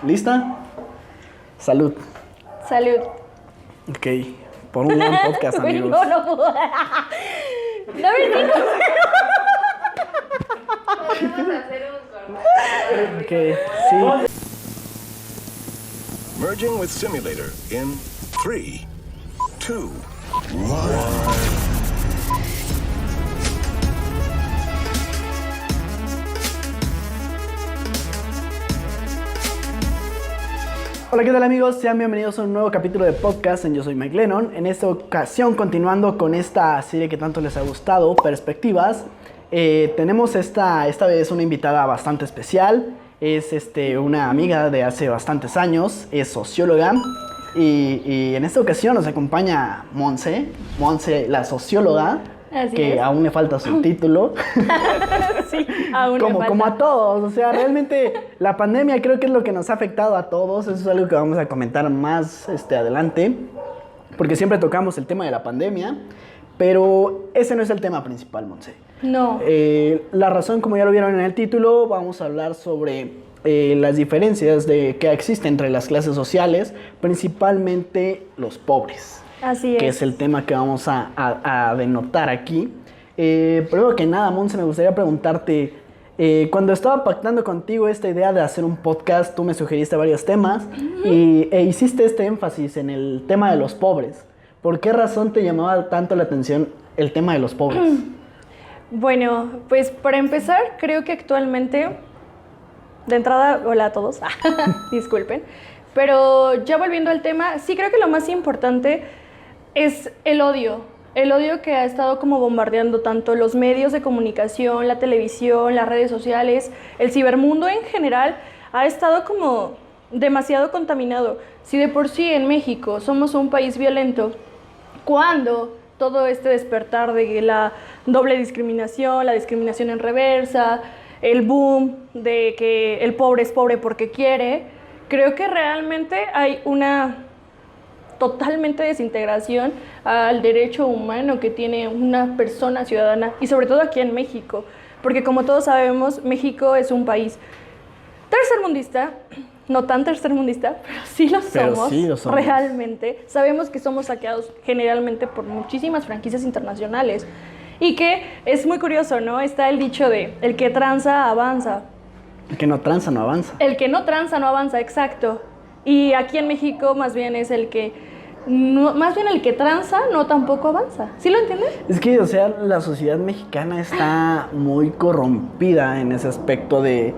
¿Lista? Salud. Salud. Ok, por un gran podcast, Uy, amigos. no puedo. No me digas. Podemos hacer un corte. Ok, sí. Merging with simulator in 3, 2, 1. Hola, ¿qué tal, amigos? Sean bienvenidos a un nuevo capítulo de podcast en Yo Soy Mike Lennon. En esta ocasión, continuando con esta serie que tanto les ha gustado, Perspectivas, tenemos esta vez una invitada bastante especial. Es una amiga de hace bastantes años, es socióloga y en esta ocasión nos acompaña Monse, la socióloga. Así que es. aún le falta su título. Sí, aún me falta. Como a todos, o sea, realmente la pandemia creo que es lo que nos ha afectado a todos. Eso es algo que vamos a comentar más adelante, porque siempre tocamos el tema de la pandemia, pero ese no es el tema principal, Monse. No. La razón, como ya lo vieron en el título, vamos a hablar sobre las diferencias que existen entre las clases sociales, principalmente los pobres. Así Que es. es el tema que vamos a denotar aquí. Primero que nada, Monse, me gustaría preguntarte, cuando estaba pactando contigo esta idea de hacer un podcast, tú me sugeriste varios temas e hiciste este énfasis en el tema de los pobres. ¿Por qué razón te llamaba tanto la atención el tema de los pobres? Bueno, pues para empezar, creo que actualmente, de entrada, hola a todos, disculpen, pero ya volviendo al tema, sí creo que lo más importante es el odio que ha estado como bombardeando tanto los medios de comunicación, la televisión, las redes sociales, el cibermundo en general, ha estado como demasiado contaminado. Si de por sí en México somos un país violento, cuando todo este despertar de la doble discriminación, la discriminación en reversa, el boom de que el pobre es pobre porque quiere, creo que realmente hay una totalmente desintegración al derecho humano que tiene una persona ciudadana, y sobre todo aquí en México, porque como todos sabemos, México es un país tercermundista, no tan tercermundista, pero sí lo somos, realmente. Sabemos que somos saqueados generalmente por muchísimas franquicias internacionales, y que es muy curioso, ¿no? Está el dicho de, el que tranza, avanza. El que no tranza no avanza. El que no tranza no avanza, exacto. Y aquí en México más bien es el que, no, más bien el que tranza no tampoco avanza. ¿Sí lo entiendes? Es que, o sea, la sociedad mexicana está muy corrompida en ese aspecto de,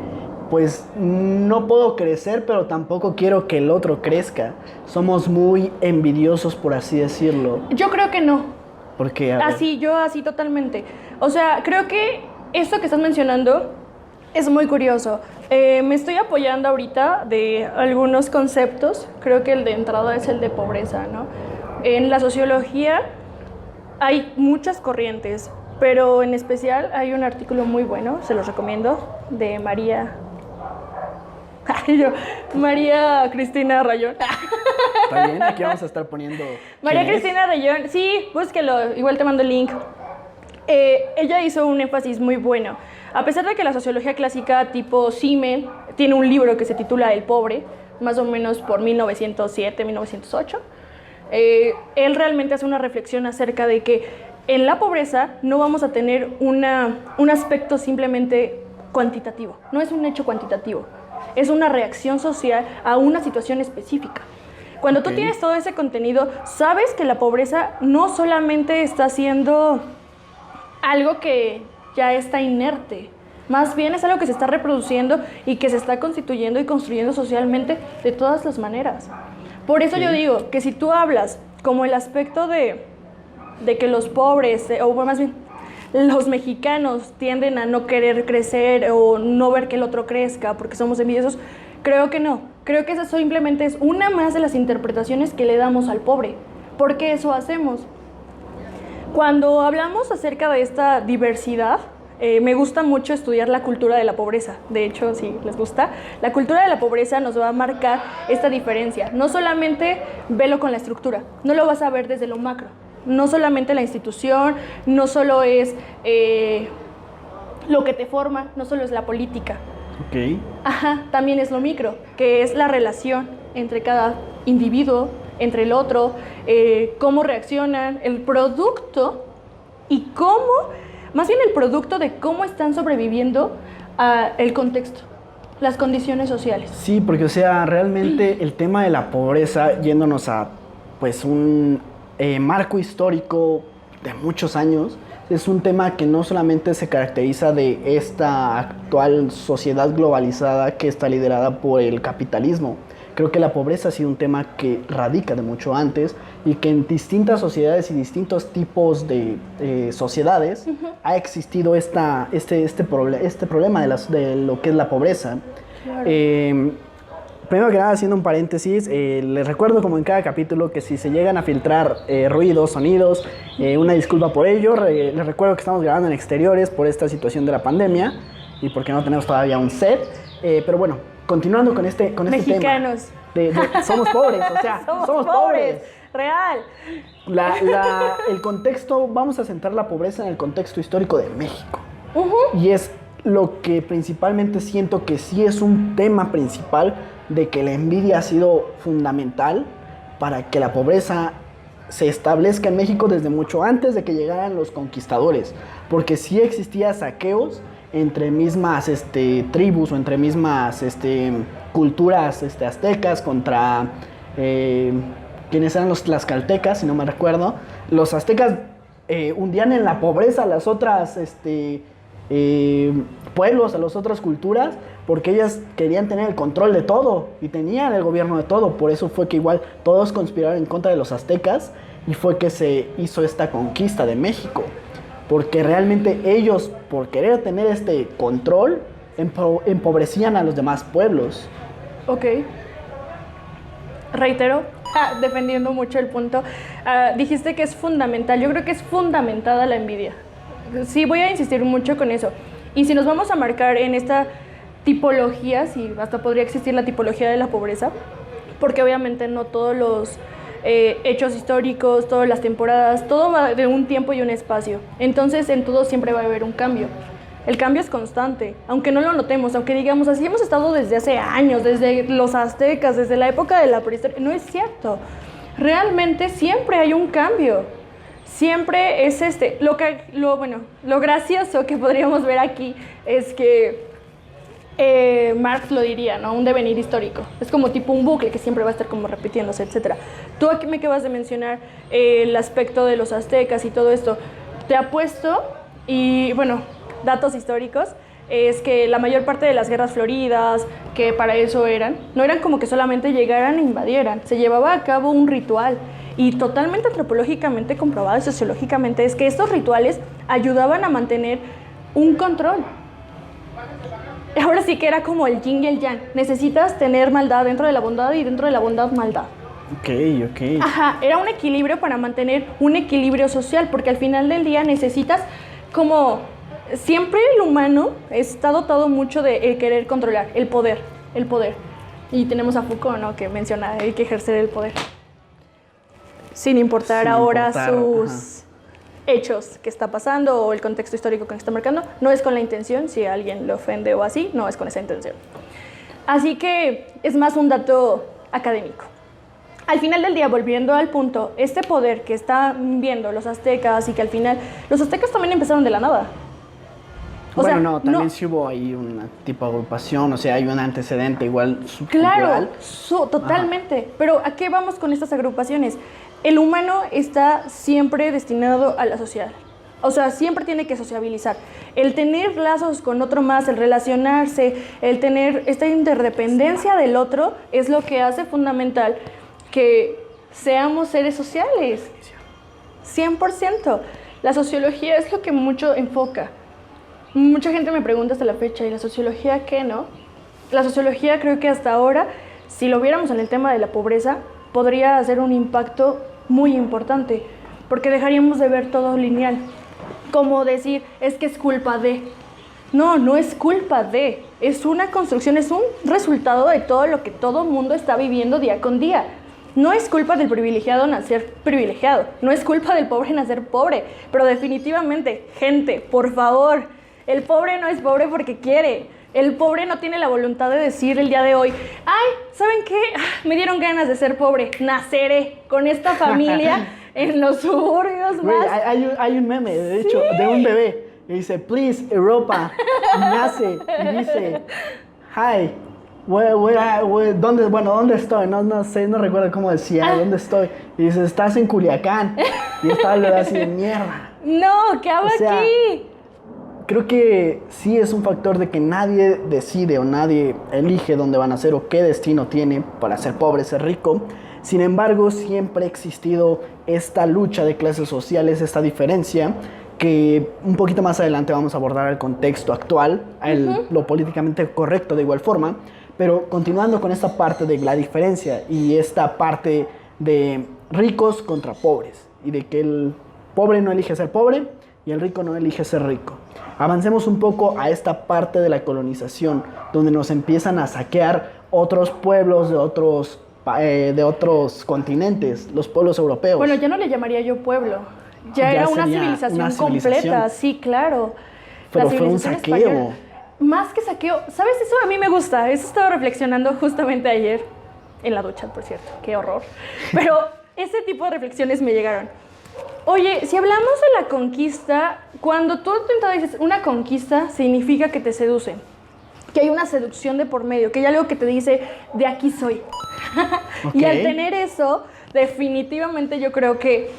pues, no puedo crecer, pero tampoco quiero que el otro crezca. Somos muy envidiosos, por así decirlo. Yo creo que no. Porque, a ver, Así totalmente. O sea, creo que esto que estás mencionando es muy curioso. Me estoy apoyando ahorita de algunos conceptos. Creo que el de entrada es el de pobreza, ¿no? En la sociología hay muchas corrientes, pero en especial hay un artículo muy bueno, se los recomiendo, de María Cristina Rayón. está bien, aquí vamos a estar poniendo... María ¿quién es? Cristina Rayón, sí, búsquelo, igual te mando el link. Ella hizo un énfasis muy bueno. A pesar de que la sociología clásica tipo Simmel tiene un libro que se titula El pobre, más o menos por 1907, 1908, él realmente hace una reflexión acerca de que en la pobreza no vamos a tener un aspecto simplemente cuantitativo, no es un hecho cuantitativo, es una reacción social a una situación específica. Cuando tú tienes todo ese contenido, sabes que la pobreza no solamente está siendo algo que ya está inerte, más bien es algo que se está reproduciendo y que se está constituyendo y construyendo socialmente de todas las maneras. Por eso yo digo que si tú hablas como el aspecto de que los pobres, o más bien los mexicanos tienden a no querer crecer o no ver que el otro crezca porque somos envidiosos, creo que no. Creo que esa simplemente es una más de las interpretaciones que le damos al pobre. ¿Por qué eso hacemos? Cuando hablamos acerca de esta diversidad, me gusta mucho estudiar la cultura de la pobreza. De hecho, si les gusta, la cultura de la pobreza nos va a marcar esta diferencia. No solamente velo con la estructura, no lo vas a ver desde lo macro. No solamente la institución, no solo es lo que te forma, no solo es la política. Ok. Ajá, también es lo micro, que es la relación entre cada individuo, entre el otro, cómo reaccionan, el producto y cómo, más bien el producto de cómo están sobreviviendo el contexto, las condiciones sociales. Sí, porque o sea, realmente el tema de la pobreza, yéndonos a pues un marco histórico de muchos años, es un tema que no solamente se caracteriza de esta actual sociedad globalizada que está liderada por el capitalismo. Creo que la pobreza ha sido un tema que radica de mucho antes y que en distintas sociedades y distintos tipos de sociedades ha existido este problema de lo que es la pobreza. Claro. Primero que nada, haciendo un paréntesis, les recuerdo como en cada capítulo que si se llegan a filtrar ruidos, sonidos, una disculpa por ello. Les recuerdo que estamos grabando en exteriores por esta situación de la pandemia y porque no tenemos todavía un set. Pero bueno, continuando con este Mexicanos. tema. Somos pobres, o sea, somos pobres. Real. El contexto, vamos a centrar la pobreza en el contexto histórico de México. Y es lo que principalmente siento que sí es un tema principal de que la envidia ha sido fundamental para que la pobreza se establezca en México desde mucho antes de que llegaran los conquistadores, porque sí existía saqueos entre mismas tribus o entre mismas culturas aztecas contra quienes eran los tlaxcaltecas, si no me recuerdo. Los aztecas hundían en la pobreza a las otras pueblos, a las otras culturas, porque ellas querían tener el control de todo y tenían el gobierno de todo. Por eso fue que igual todos conspiraron en contra de los aztecas y fue que se hizo esta conquista de México, porque realmente ellos, por querer tener este control, empobrecían a los demás pueblos. Ok. Reitero, defendiendo mucho el punto, dijiste que es fundamental. Yo creo que es fundamentada la envidia. Sí, voy a insistir mucho con eso. Y si nos vamos a marcar en esta tipología, si hasta podría existir la tipología de la pobreza, porque obviamente no todos los hechos históricos, todas las temporadas, todo va de un tiempo y un espacio. Entonces, en todo siempre va a haber un cambio. El cambio es constante, aunque no lo notemos, aunque digamos, así hemos estado desde hace años, desde los aztecas, desde la época de la prehistoria. No es cierto. Realmente siempre hay un cambio. Siempre es lo gracioso que podríamos ver aquí es que Marx lo diría, ¿no? Un devenir histórico. Es como tipo un bucle que siempre va a estar como repitiéndose, etc. Tú aquí me acabas de mencionar el aspecto de los aztecas y todo esto. Te apuesto, y bueno, datos históricos, es que la mayor parte de las guerras floridas, que para eso no eran como que solamente llegaran e invadieran. Se llevaba a cabo un ritual. Y totalmente antropológicamente comprobado y sociológicamente es que estos rituales ayudaban a mantener un control. Ahora sí que era como el yin y el yang. Necesitas tener maldad dentro de la bondad y dentro de la bondad maldad. Ok. Ajá, era un equilibrio para mantener un equilibrio social, porque al final del día necesitas como... Siempre el humano está dotado mucho de querer controlar, el poder. Y tenemos a Foucault, ¿no? Que menciona hay que ejercer el poder. Sin importar sus hechos que está pasando o el contexto histórico que está marcando. No es con la intención, si alguien le ofende o así, no es con esa intención. Así que es más un dato académico. Al final del día, volviendo al punto, este poder que están viendo los aztecas y que al final... Los aztecas también empezaron de la nada. También sí hubo ahí una tipo de agrupación, o sea, hay un antecedente igual subcultural. Claro, totalmente. Ajá. Pero ¿a qué vamos con estas agrupaciones? El humano está siempre destinado a la social. O sea, siempre tiene que sociabilizar. El tener lazos con otro más, el relacionarse, el tener esta interdependencia del otro es lo que hace fundamental que seamos seres sociales. 100%. La sociología es lo que mucho enfoca. Mucha gente me pregunta hasta la fecha, ¿y la sociología qué, no? La sociología creo que hasta ahora, si lo viéramos en el tema de la pobreza, podría hacer un impacto muy importante, porque dejaríamos de ver todo lineal. Como decir, es que es culpa de... No es culpa de. Es una construcción, es un resultado de todo lo que todo mundo está viviendo día con día. No es culpa del privilegiado nacer privilegiado, no es culpa del pobre nacer pobre, pero definitivamente, gente, por favor, el pobre no es pobre porque quiere. El pobre no tiene la voluntad de decir el día de hoy, ay, ¿saben qué? Me dieron ganas de ser pobre, naceré con esta familia en los suburbios Güey, más... hay un meme, de hecho, de un bebé. Y dice, please, Europa. Y nace y dice, hi, ¿dónde estoy? No sé, no recuerdo cómo decía, ¿dónde estoy? Y dice, estás en Culiacán. Y estaba el bebé así de mierda. No, ¿qué hago O sea, aquí? Creo que sí es un factor de que nadie decide o nadie elige dónde van a ser o qué destino tiene para ser pobre, ser rico. Sin embargo, siempre ha existido esta lucha de clases sociales, esta diferencia, que un poquito más adelante vamos a abordar el contexto actual, lo políticamente correcto de igual forma, pero continuando con esta parte de la diferencia y esta parte de ricos contra pobres, y de que el pobre no elige ser pobre y el rico no elige ser rico. Avancemos un poco a esta parte de la colonización, donde nos empiezan a saquear otros pueblos de otros continentes, los pueblos europeos. Bueno, ya no le llamaría yo pueblo. Ya era una sería civilización una completa, civilización. sí, claro. Pero La fue un civilización saqueo. española. Más que saqueo, ¿sabes? Eso a mí me gusta. Eso estaba reflexionando justamente ayer, en la ducha, por cierto. Qué horror. Pero ese tipo de reflexiones me llegaron. Oye, si hablamos de la conquista, cuando tú dices una conquista, significa que te seducen. Que hay una seducción de por medio, que hay algo que te dice, de aquí soy. Y al tener eso, definitivamente yo creo que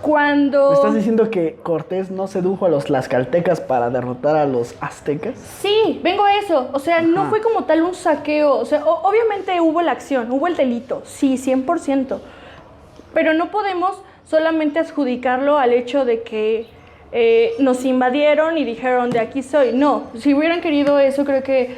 cuando... ¿Me estás diciendo que Cortés no sedujo a los tlaxcaltecas para derrotar a los aztecas? Sí, vengo a eso. O sea, no fue como tal un saqueo. O sea, obviamente hubo la acción, hubo el delito. Sí, 100%. Pero no podemos solamente adjudicarlo al hecho de que nos invadieron y dijeron, de aquí soy. No, si hubieran querido eso, creo que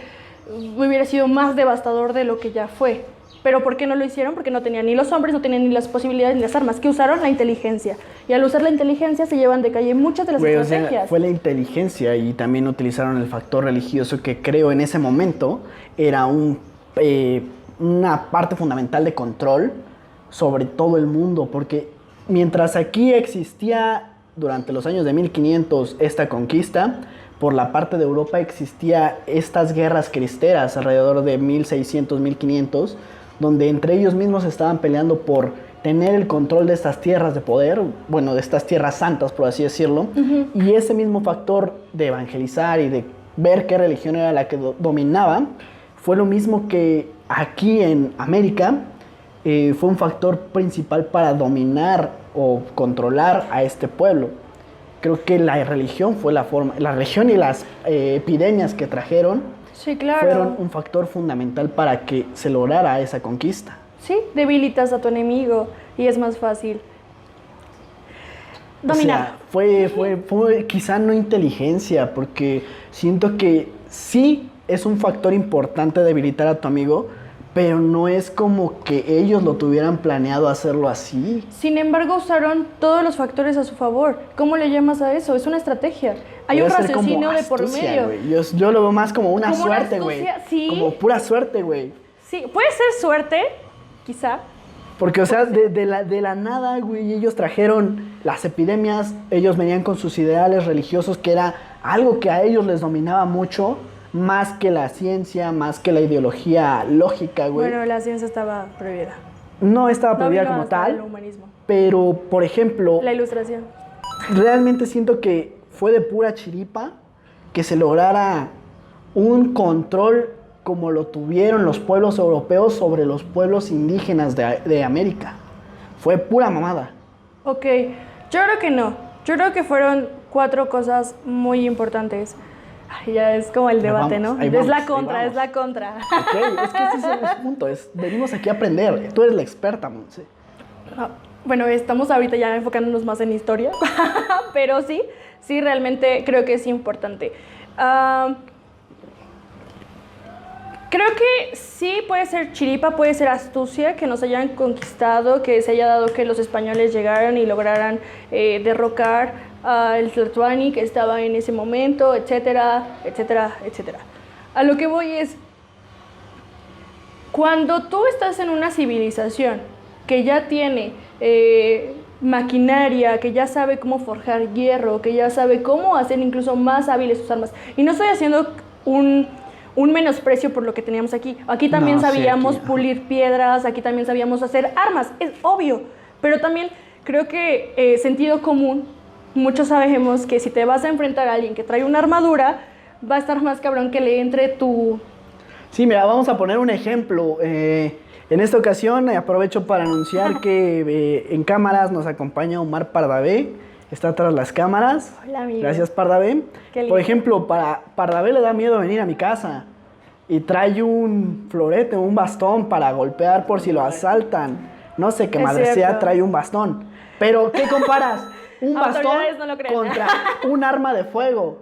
hubiera sido más devastador de lo que ya fue. ¿Pero por qué no lo hicieron? Porque no tenían ni los hombres, no tenían ni las posibilidades ni las armas, que usaron la inteligencia. Y al usar la inteligencia se llevan de calle muchas de las estrategias. O sea, fue la inteligencia y también utilizaron el factor religioso que creo en ese momento era una parte fundamental de control sobre todo el mundo. Porque mientras aquí existía durante los años de 1500 esta conquista, por la parte de Europa existía estas guerras cristeras alrededor de 1600, 1500, donde entre ellos mismos estaban peleando por tener el control de estas tierras de poder, bueno, de estas tierras santas, por así decirlo, y ese mismo factor de evangelizar y de ver qué religión era la que dominaba, fue lo mismo que aquí en América fue un factor principal para dominar o controlar a este pueblo. Creo que la religión fue la religión y las epidemias que trajeron, sí, claro, fueron un factor fundamental para que se lograra esa conquista. Sí, debilitas a tu enemigo y es más fácil dominar. O sea, fue quizá no inteligencia, porque siento que sí es un factor importante debilitar a tu amigo, pero no es como que ellos lo tuvieran planeado hacerlo así. Sin embargo, usaron todos los factores a su favor. ¿Cómo le llamas a eso? Es una estrategia. Hay un raciocinio de por medio. Yo lo veo más como una como suerte, una güey. astucia, sí. Como pura suerte, güey. Sí, puede ser suerte, quizá. Porque, o sea, de la nada, güey, ellos trajeron las epidemias, ellos venían con sus ideales religiosos, que era algo que a ellos les dominaba mucho, más que la ciencia, más que la ideología lógica, güey. Bueno, la ciencia estaba prohibida. No estaba No prohibida vino como hasta el tal, humanismo. pero, por ejemplo, La ilustración. realmente siento que fue de pura chiripa que se lograra un control como lo tuvieron los pueblos europeos sobre los pueblos indígenas de América. Fue pura mamada. Ok, yo creo que no. Yo creo que fueron 4 cosas muy importantes. Ay, ya es como el debate, vamos, ¿no? ahí Es vamos, la ahí contra, vamos. es la contra. Ok, es que ese es el punto. Venimos aquí a aprender. Tú eres la experta, Monse. Ah, bueno, estamos ahorita ya enfocándonos más en historia, pero sí, realmente creo que es importante. Creo que sí puede ser chiripa, puede ser astucia, que nos hayan conquistado, que se haya dado que los españoles llegaran y lograran derrocar al Tlatoani que estaba en ese momento, etcétera, etcétera, etcétera. A lo que voy es, cuando tú estás en una civilización que ya tiene maquinaria, que ya sabe cómo forjar hierro, que ya sabe cómo hacer incluso más hábiles sus armas, y no estoy haciendo un menosprecio por lo que teníamos aquí. Aquí también No, sí, sabíamos aquí, pulir piedras, aquí también sabíamos hacer armas, es obvio. Pero también creo que sentido común, muchos sabemos que si te vas a enfrentar a alguien que trae una armadura, va a estar más cabrón que le entre tu... Sí, mira, vamos a poner un ejemplo. En esta ocasión aprovecho para anunciar que en cámaras nos acompaña Omar Pardavé. Está tras las cámaras. Hola, amigo. Gracias, Pardavé. Qué lindo. Por ejemplo, para Pardavé le da miedo venir a mi casa y trae un florete, un bastón para golpear por si lo asaltan. No sé qué Es madre sea, cierto. trae un bastón. Pero, ¿qué comparas? Un bastón Autoridades no lo creen. contra un arma de fuego.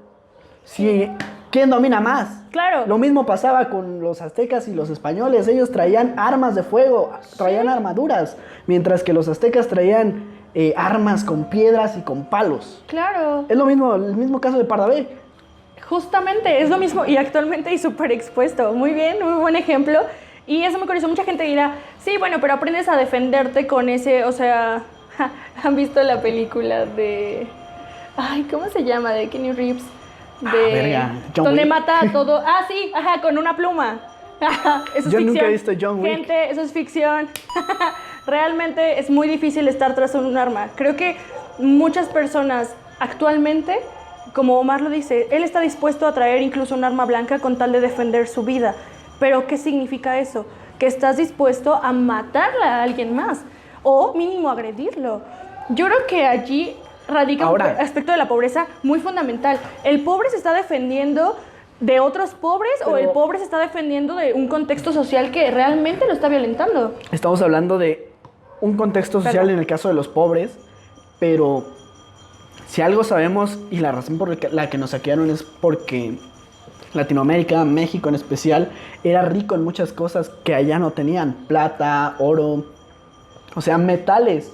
Sí, ¿quién domina más? Claro. Lo mismo pasaba con los aztecas y los españoles. Ellos traían armas de fuego, traían armaduras, mientras que los aztecas traían armas con piedras y con palos. Claro. Es lo mismo, el mismo caso de Pardavé. Justamente, es lo mismo y actualmente y súper expuesto. Muy bien, muy buen ejemplo. Y eso me curioso, mucha gente dirá, sí, bueno, pero aprendes a defenderte con ese, o sea, ¿han visto la película de, ay, ¿cómo se llama? De Keanu Reeves. Verga, John donde Wick. mata a todo, sí, ajá, con una pluma. Eso es Yo nunca ficción. he visto John Wick. Gente, eso es ficción. Realmente es muy difícil estar tras un arma. Creo que muchas personas actualmente, como Omar lo dice, él está dispuesto a traer incluso un arma blanca con tal de defender su vida. Pero ¿qué significa eso? Que estás dispuesto a matarle a alguien más o mínimo agredirlo. Yo creo que allí radica Ahora. un aspecto de la pobreza muy fundamental. ¿El pobre se está defendiendo de otros pobres o el pobre se está defendiendo de un contexto social que realmente lo está violentando? Estamos hablando de un contexto social Perdón. en el caso de los pobres, pero si algo sabemos y la razón por la que nos saquearon es porque Latinoamérica, México en especial, era rico en muchas cosas que allá no tenían. Plata, oro, o sea, metales.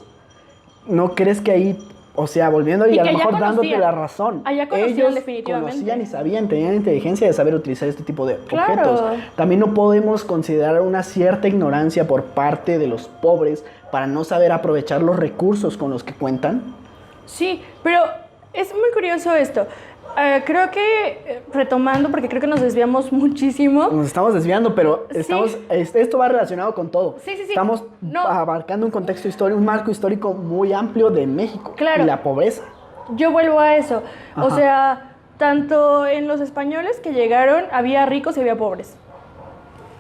¿No crees que ahí, o sea, volviendo y Y a que lo allá mejor dándote conocían. la razón? Allá conocían ellos definitivamente. conocían y sabían, tenían inteligencia de saber utilizar este tipo de Claro. objetos. También no podemos considerar una cierta ignorancia por parte de los pobres para no saber aprovechar los recursos con los que cuentan. Sí, pero es muy curioso esto. Creo que, retomando, porque creo que nos desviamos muchísimo. Nos estamos desviando, pero Sí. esto va relacionado con todo. Sí, sí, sí. Estamos No. abarcando un contexto histórico, un marco histórico muy amplio de México Claro. y la pobreza. Yo vuelvo a eso. O Ajá. sea, tanto en los españoles que llegaron había ricos y había pobres.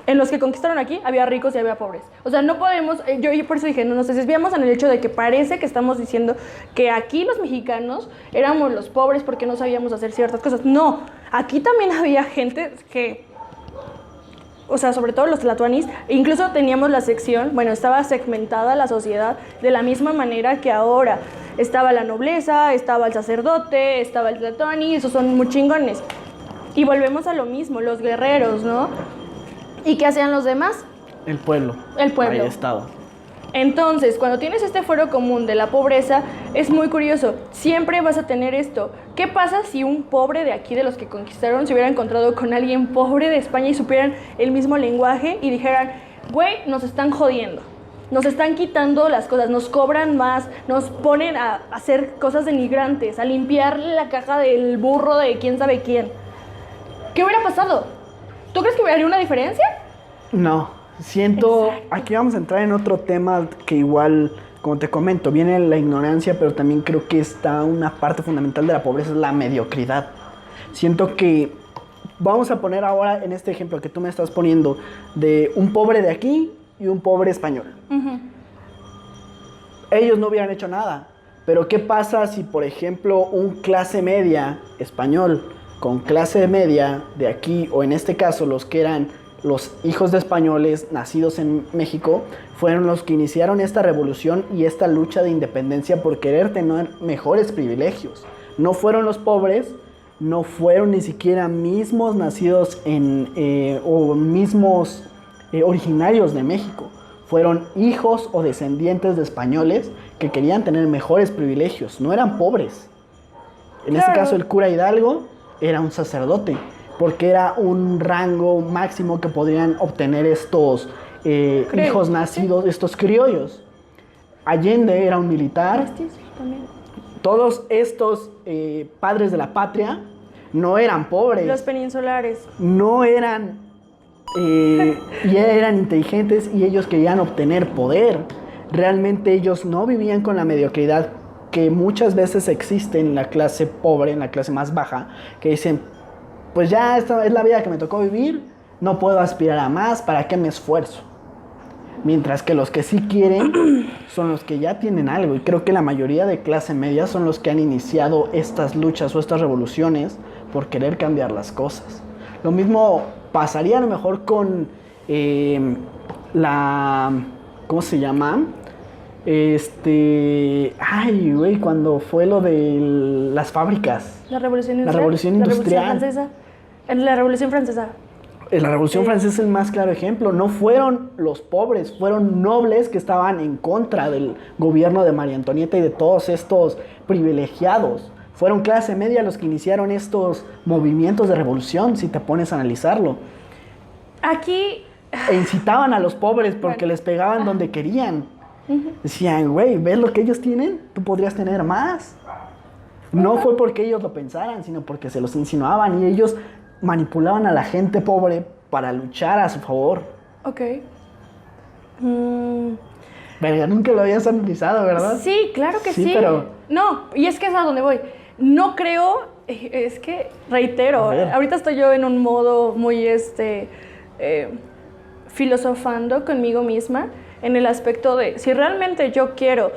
En los que conquistaron aquí había ricos y había pobres. O sea, no podemos, yo por eso dije, no nos desviamos en el hecho de que parece que estamos diciendo que aquí los mexicanos éramos los pobres porque no sabíamos hacer ciertas cosas. No, aquí también había gente que, o sea, sobre todo los tlatoanis, incluso teníamos la sección, bueno, estaba segmentada la sociedad de la misma manera que ahora. Estaba la nobleza, estaba el sacerdote, estaba el tlatoani, esos son muy chingones. Y volvemos a lo mismo, los guerreros, ¿no? ¿Y qué hacían los demás? El pueblo. El pueblo. Ahí estado. Entonces, cuando tienes este fuero común de la pobreza, es muy curioso. Siempre vas a tener esto. ¿Qué pasa si un pobre de aquí, de los que conquistaron, se hubiera encontrado con alguien pobre de España y supieran el mismo lenguaje y dijeran, güey, nos están jodiendo, nos están quitando las cosas, nos cobran más, nos ponen a hacer cosas denigrantes, a limpiar la caja del burro de quién sabe quién? ¿Qué hubiera pasado? ¿Tú crees que haría una diferencia? No, siento, Exacto. aquí vamos a entrar en otro tema que igual, como te comento, viene la ignorancia, pero también creo que está una parte fundamental de la pobreza, es la mediocridad. Siento que, vamos a poner ahora en este ejemplo que tú me estás poniendo, de un pobre de aquí y un pobre español. Ellos no hubieran hecho nada, pero ¿qué pasa si, por ejemplo, un clase media español con clase media de aquí, o en este caso los que eran los hijos de españoles nacidos en México, fueron los que iniciaron esta revolución y esta lucha de independencia por querer tener mejores privilegios? No fueron los pobres, no fueron ni siquiera mismos nacidos o mismos originarios de México. Fueron hijos o descendientes de españoles que querían tener mejores privilegios, no eran pobres. En este Claro. caso el cura Hidalgo era un sacerdote, porque era un rango máximo que podrían obtener estos hijos nacidos, estos criollos. Allende era un militar. Mestizo también. Todos estos padres de la patria no eran pobres. Los peninsulares. No eran, ya eran inteligentes y ellos querían obtener poder. Realmente ellos no vivían con la mediocridad que muchas veces existe en la clase pobre, en la clase más baja, que dicen, pues ya esta es la vida que me tocó vivir, no puedo aspirar a más, ¿para qué me esfuerzo? Mientras que los que sí quieren son los que ya tienen algo. Y creo que la mayoría de clase media son los que han iniciado estas luchas o estas revoluciones por querer cambiar las cosas. Lo mismo pasaría a lo mejor con ¿cómo se llama? Ay, güey, cuando fue lo de las fábricas. La revolución industrial. La revolución industrial. La revolución francesa. En la revolución francesa. La Revolución Francesa es el más claro ejemplo. No fueron los pobres, fueron nobles que estaban en contra del gobierno de María Antonieta y de todos estos privilegiados. Fueron clase media los que iniciaron estos movimientos de revolución, si te pones a analizarlo. Aquí... E incitaban a los pobres porque les pegaban donde querían. Decían, güey, ¿ves lo que ellos tienen? Tú podrías tener más. No fue porque ellos lo pensaran, sino porque se los insinuaban y ellos manipulaban a la gente pobre para luchar a su favor. Ok. Verga, nunca lo habías analizado, ¿verdad? Sí, claro que sí. Pero... No, y es que es a donde voy. No creo, es que, reitero, ahorita estoy yo en un modo muy, filosofando conmigo misma, en el aspecto de, si realmente yo quiero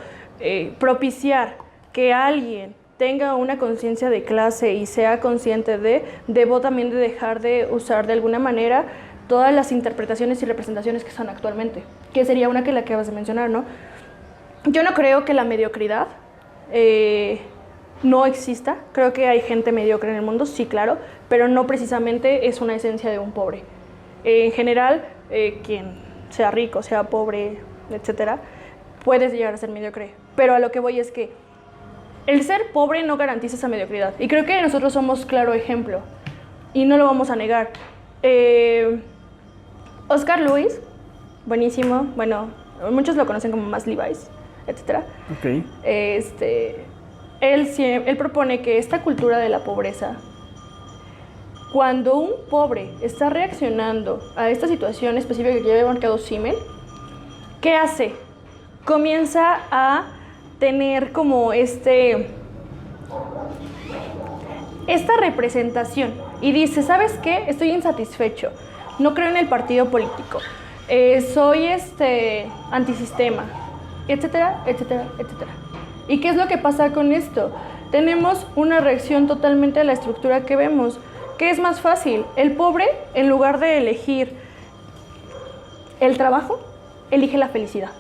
propiciar que alguien tenga una conciencia de clase y sea consciente debo también de dejar de usar de alguna manera todas las interpretaciones y representaciones que son actualmente, que sería una que la que acabas de mencionar, ¿no? Yo no creo que la mediocridad no exista. Creo que hay gente mediocre en el mundo, sí, claro, pero no precisamente es una esencia de un pobre. En general, quien sea rico, sea pobre, etcétera, puedes llegar a ser mediocre. Pero a lo que voy es que el ser pobre no garantiza esa mediocridad. Y creo que nosotros somos claro ejemplo. Y no lo vamos a negar. Oscar Luis, buenísimo. Bueno, muchos lo conocen como más Levi's, etcétera. Ok. Él propone que esta cultura de la pobreza, cuando un pobre está reaccionando a esta situación específica que ya había marcado Simmel, ¿qué hace? Comienza a tener como esta representación y dice, ¿sabes qué? Estoy insatisfecho, no creo en el partido político, soy antisistema, etcétera, etcétera, etcétera. ¿Y qué es lo que pasa con esto? Tenemos una reacción totalmente a la estructura que vemos. ¿Qué es más fácil? El pobre, en lugar de elegir el trabajo, elige la felicidad.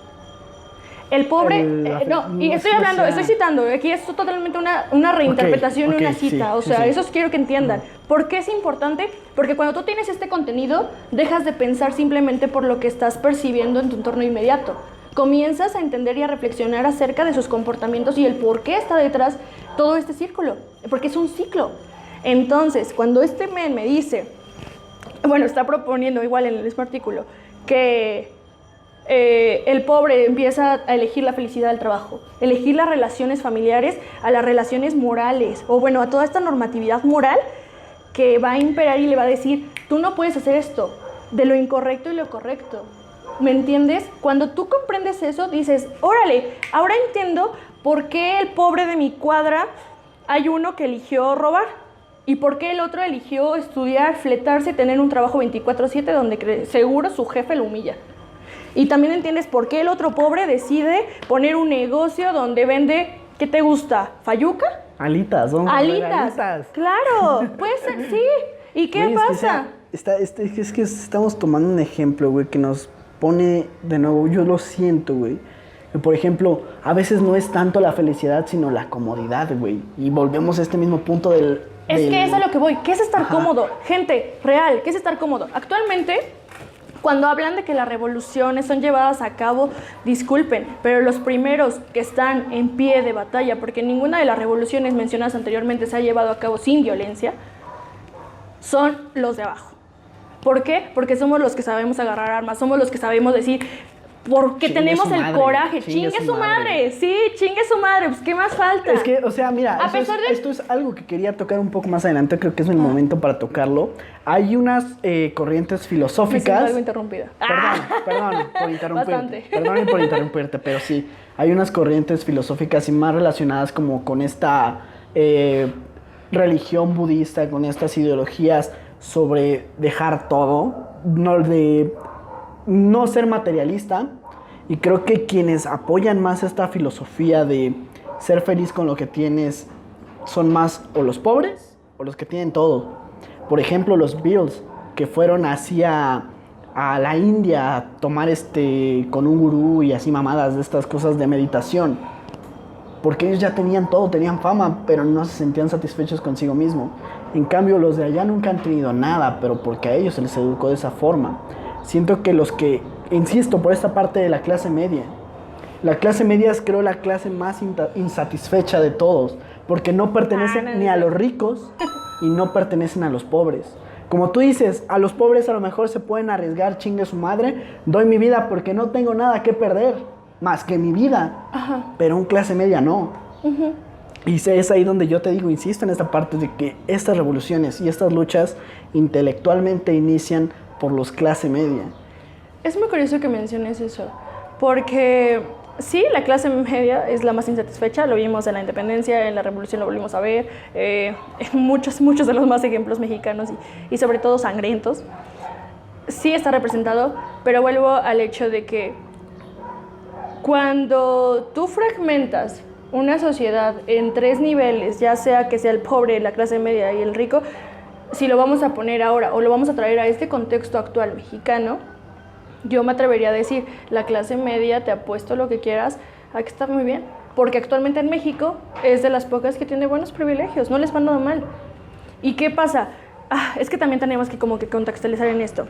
El pobre, estoy citando, aquí es totalmente una reinterpretación y una cita, eso quiero que entiendan. ¿Por qué es importante? Porque cuando tú tienes este contenido, dejas de pensar simplemente por lo que estás percibiendo en tu entorno inmediato. Comienzas a entender y a reflexionar acerca de sus comportamientos y el por qué está detrás todo este círculo, porque es un ciclo. Entonces, cuando este men me dice, está proponiendo igual en el mismo artículo, que el pobre empieza a elegir la felicidad del trabajo, elegir las relaciones familiares a las relaciones morales, o a toda esta normatividad moral que va a imperar y le va a decir, tú no puedes hacer esto, de lo incorrecto y lo correcto. ¿Me entiendes? Cuando tú comprendes eso, dices, órale, ahora entiendo por qué el pobre de mi cuadra hay uno que eligió robar y por qué el otro eligió estudiar, fletarse, tener un trabajo 24/7 donde seguro su jefe lo humilla. Y también entiendes por qué el otro pobre decide poner un negocio donde vende, ¿qué te gusta? ¿Fayuca? Alitas, ¿no? Alitas. Claro, puede ser, sí. ¿Y qué pasa? Es que estamos tomando un ejemplo, güey, que nos pone de nuevo, yo lo siento, güey. Que, por ejemplo, a veces no es tanto la felicidad, sino la comodidad, güey. Y volvemos a este mismo punto del... Es que es a lo que voy. ¿Qué es estar cómodo? Gente, real, ¿qué es estar cómodo? Actualmente, cuando hablan de que las revoluciones son llevadas a cabo, disculpen, pero los primeros que están en pie de batalla, porque ninguna de las revoluciones mencionadas anteriormente se ha llevado a cabo sin violencia, son los de abajo. ¿Por qué? Porque somos los que sabemos agarrar armas, somos los que sabemos decir, porque Chingue tenemos su el madre, coraje. chingue Chingue su su madre. madre. Sí, chingue su madre. Pues, ¿qué más falta? Es que, o sea, mira, A pesar de- esto es algo que quería tocar un poco más adelante, creo que es el momento para tocarlo. Hay unas corrientes Me siento filosóficas. algo interrumpida. Perdón por interrumpirte. Bastante. Perdón por interrumpirte, pero sí, hay unas corrientes filosóficas y más relacionadas como con esta religión budista, con estas ideologías sobre dejar todo, no ser materialista. Y creo que quienes apoyan más esta filosofía de ser feliz con lo que tienes son más o los pobres o los que tienen todo. Por ejemplo, los Beatles, que fueron hacia a la India a tomar con un gurú y así mamadas de estas cosas de meditación. Porque ellos ya tenían todo, tenían fama, pero no se sentían satisfechos consigo mismo. En cambio, los de allá nunca han tenido nada, pero porque a ellos se les educó de esa forma. Siento que los que, insisto, por esta parte de la clase media. La clase media es, creo, la clase más insatisfecha de todos, porque no pertenecen ni a los ricos y no pertenecen a los pobres. Como tú dices, a los pobres a lo mejor se pueden arriesgar, chingue su madre, doy mi vida porque no tengo nada que perder, más que mi vida. Ajá. Pero un clase media no. Y es ahí donde yo te digo, insisto en esta parte de que estas revoluciones y estas luchas intelectualmente inician por los clase media. Es muy curioso que menciones eso, porque sí, la clase media es la más insatisfecha, lo vimos en la independencia, en la revolución lo volvimos a ver, en muchos de los más ejemplos mexicanos y sobre todo sangrientos. Sí está representado, pero vuelvo al hecho de que cuando tú fragmentas una sociedad en 3 niveles, ya sea que sea el pobre, la clase media y el rico, si lo vamos a poner ahora o lo vamos a traer a este contexto actual mexicano, yo me atrevería a decir, la clase media, te apuesto lo que quieras, a que está muy bien, porque actualmente en México es de las pocas que tiene buenos privilegios, no les va nada mal. ¿Y qué pasa? Es que también tenemos que como que contextualizar en esto.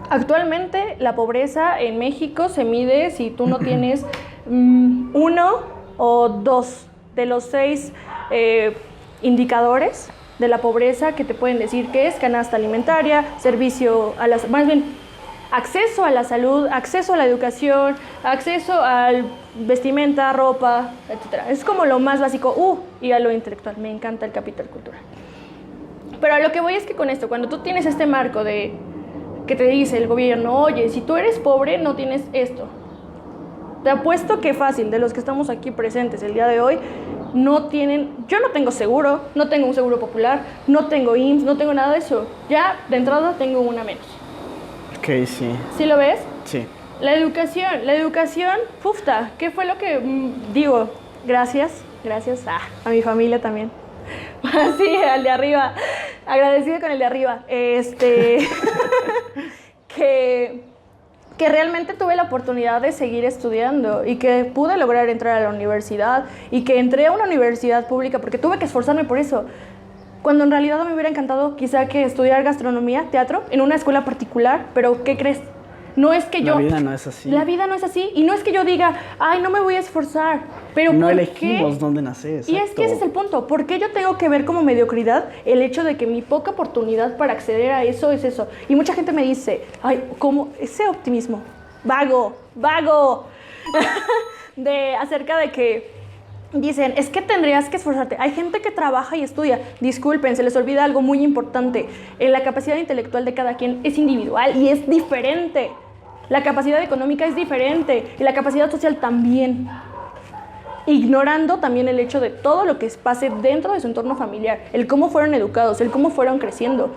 Actualmente la pobreza en México se mide si tú no tienes 1 o 2 de los 6 indicadores de la pobreza que te pueden decir que es canasta alimentaria, servicio a las, más bien acceso a la salud, acceso a la educación, acceso al vestimenta, ropa, etc. Es como lo más básico, y a lo intelectual. Me encanta el capital cultural. Pero a lo que voy es que con esto, cuando tú tienes este marco de que te dice el gobierno, oye, si tú eres pobre, no tienes esto. Te apuesto que fácil, de los que estamos aquí presentes el día de hoy, no tienen, yo no tengo seguro, no tengo un seguro popular, no tengo IMSS, no tengo nada de eso. Ya de entrada tengo una menos. Ok, sí. ¿Sí lo ves? Sí. La educación, pufta, ¿qué fue lo que digo? Gracias a mi familia también. Sí, al de arriba, agradecida con el de arriba. Que realmente tuve la oportunidad de seguir estudiando y que pude lograr entrar a la universidad y que entré a una universidad pública porque tuve que esforzarme por eso. Cuando en realidad me hubiera encantado quizá que estudiar gastronomía, teatro, en una escuela particular, pero ¿qué crees? No es que yo... La vida no es así. La vida no es así. Y no es que yo diga, ay, no me voy a esforzar. Pero no ¿por elegimos qué? dónde nacer. Y es que ese es el punto. ¿Por qué yo tengo que ver como mediocridad el hecho de que mi poca oportunidad para acceder a eso es eso? Y mucha gente me dice, ay, ¿cómo? Ese optimismo vago, acerca de que dicen, es que tendrías que esforzarte. Hay gente que trabaja y estudia. Disculpen, se les olvida algo muy importante. La capacidad intelectual de cada quien es individual y es diferente. La capacidad económica es diferente y la capacidad social también. Ignorando también el hecho de todo lo que pase dentro de su entorno familiar, el cómo fueron educados, el cómo fueron creciendo.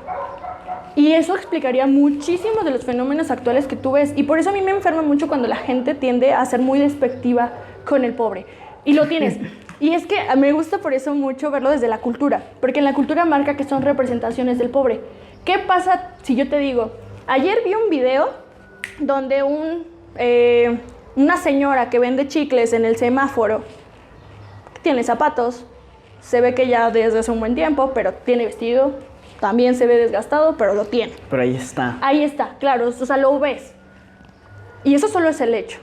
Y eso explicaría muchísimos de los fenómenos actuales que tú ves. Y por eso a mí me enferma mucho cuando la gente tiende a ser muy despectiva con el pobre. Y lo tienes. Y es que me gusta por eso mucho verlo desde la cultura, porque en la cultura marca que son representaciones del pobre. ¿Qué pasa si yo te digo, ayer vi un video donde una señora que vende chicles en el semáforo tiene zapatos, se ve que ya desde hace un buen tiempo, pero tiene vestido, también se ve desgastado, pero lo tiene. Pero ahí está. Ahí está, claro, o sea, lo ves. Y eso solo es el hecho.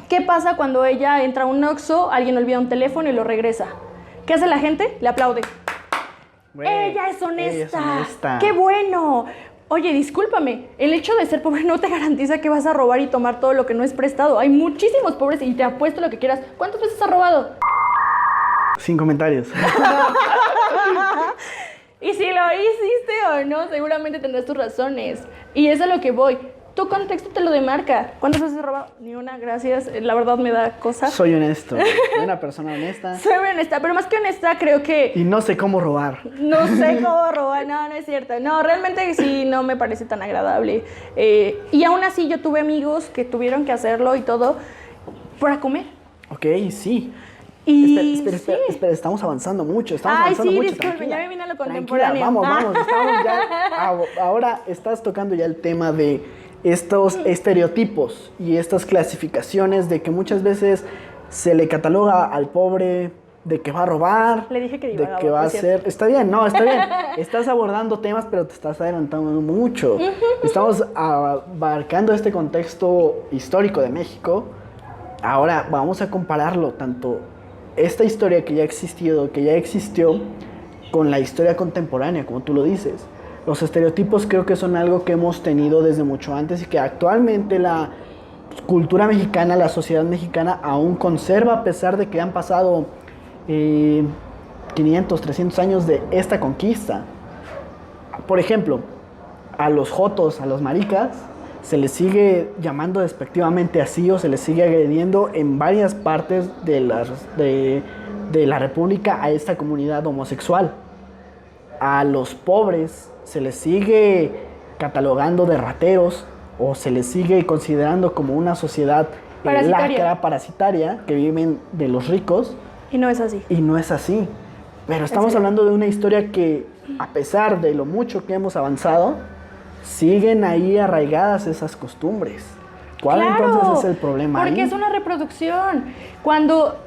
¿Qué pasa cuando ella entra a un Oxxo, alguien olvida un teléfono y lo regresa? ¿Qué hace la gente? Le aplaude. Güey, Ella es honesta. ella es honesta. ¡Qué bueno! Oye, discúlpame, el hecho de ser pobre no te garantiza que vas a robar y tomar todo lo que no es prestado. Hay muchísimos pobres y te apuesto lo que quieras. ¿Cuántas veces has robado? Sin comentarios. Y si lo hiciste o no, seguramente tendrás tus razones. Y es a lo que voy. Tu contexto te lo demarca. ¿Cuántas veces has robado? Ni una, gracias. La verdad me da cosa. Soy honesto. Soy una persona honesta. Soy honesta, pero más que honesta creo que... Y no sé cómo robar. No sé cómo robar, no es cierto. No, realmente sí no me parece tan agradable. Y aún así yo tuve amigos que tuvieron que hacerlo y todo para comer. Ok, sí. Y Espera, estamos avanzando mucho. Ay, sí, mucho. disculpe, Tranquila. ya me vine a lo Tranquila, contemporáneo. vamos. Estamos ya. Ahora estás tocando ya el tema de estos estereotipos y estas clasificaciones de que muchas veces se le cataloga al pobre de que va a robar, Le dije que de divagaba, que va a por cierto. ser... Está bien, no, está bien. Estás abordando temas, pero te estás adelantando mucho. Estamos abarcando este contexto histórico de México. Ahora vamos a compararlo tanto esta historia que ya ha existido, que ya existió, con la historia contemporánea, como tú lo dices. Los estereotipos creo que son algo que hemos tenido desde mucho antes y que actualmente la cultura mexicana, la sociedad mexicana aún conserva, a pesar de que han pasado 500, 300 años de esta conquista. Por ejemplo, a los jotos, a los maricas, se les sigue llamando despectivamente así o se les sigue agrediendo en varias partes de la República a esta comunidad homosexual. A los pobres se les sigue catalogando de rateros o se les sigue considerando como una sociedad lacra, parasitaria, que viven de los ricos. Y no es así. Y no es así. Pero estamos hablando de una historia que, a pesar de lo mucho que hemos avanzado, siguen ahí arraigadas esas costumbres. ¿Cuál entonces es el problema porque ahí? es una reproducción. Cuando...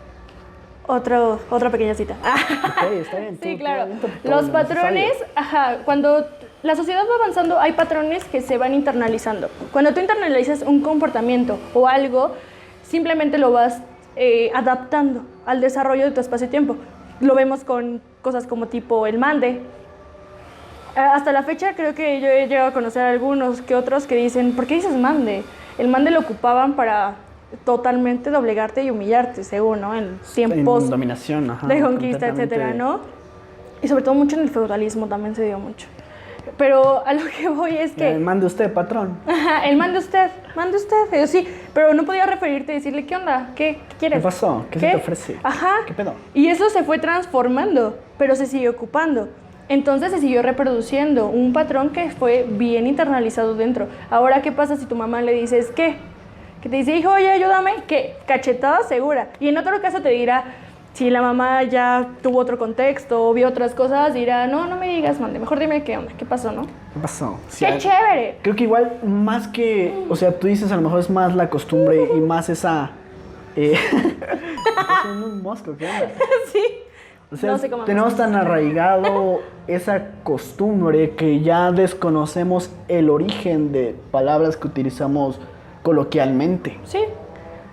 Otra pequeña cita. Ok, está bien. Sí, tú claro. avienta todo Los lo patrones, necesario. cuando la sociedad va avanzando, hay patrones que se van internalizando. Cuando tú internalizas un comportamiento o algo, simplemente lo vas adaptando al desarrollo de tu espacio-tiempo. Lo vemos con cosas como tipo el mande. Hasta la fecha creo que yo he llegado a conocer a algunos que otros que dicen, ¿por qué dices mande? El mande lo ocupaban para totalmente doblegarte y humillarte, según, ¿no? En tiempos En dominación, ajá, de conquista, completamente. etcétera, ¿no? Y sobre todo mucho en el feudalismo también se dio mucho. Pero a lo que voy es que... Mande usted, patrón. Ajá, el mande usted. Yo sí, pero no podía referirte y decirle, ¿qué onda? ¿Qué quieres? ¿Qué pasó? ¿Qué se te ofrece? Ajá. ¿Qué pedo? Y eso se fue transformando, pero se siguió ocupando. Entonces se siguió reproduciendo un patrón que fue bien internalizado dentro. Ahora, ¿qué pasa si tu mamá le dices, qué? Que te dice, hijo, oye, ayúdame, ¿qué? Cachetada segura. Y en otro caso te dirá, si la mamá ya tuvo otro contexto o vio otras cosas, dirá, no me digas, mande, mejor dime qué onda, qué pasó, ¿no? ¿Qué pasó? Sí, ¡Qué chévere! Creo que igual, más que... O sea, tú dices, a lo mejor es más la costumbre y más esa... es un mosco, ¿qué onda? Sí. O sea, No sé cómo tenemos tan arraigado esa costumbre que ya desconocemos el origen de palabras que utilizamos coloquialmente. Sí,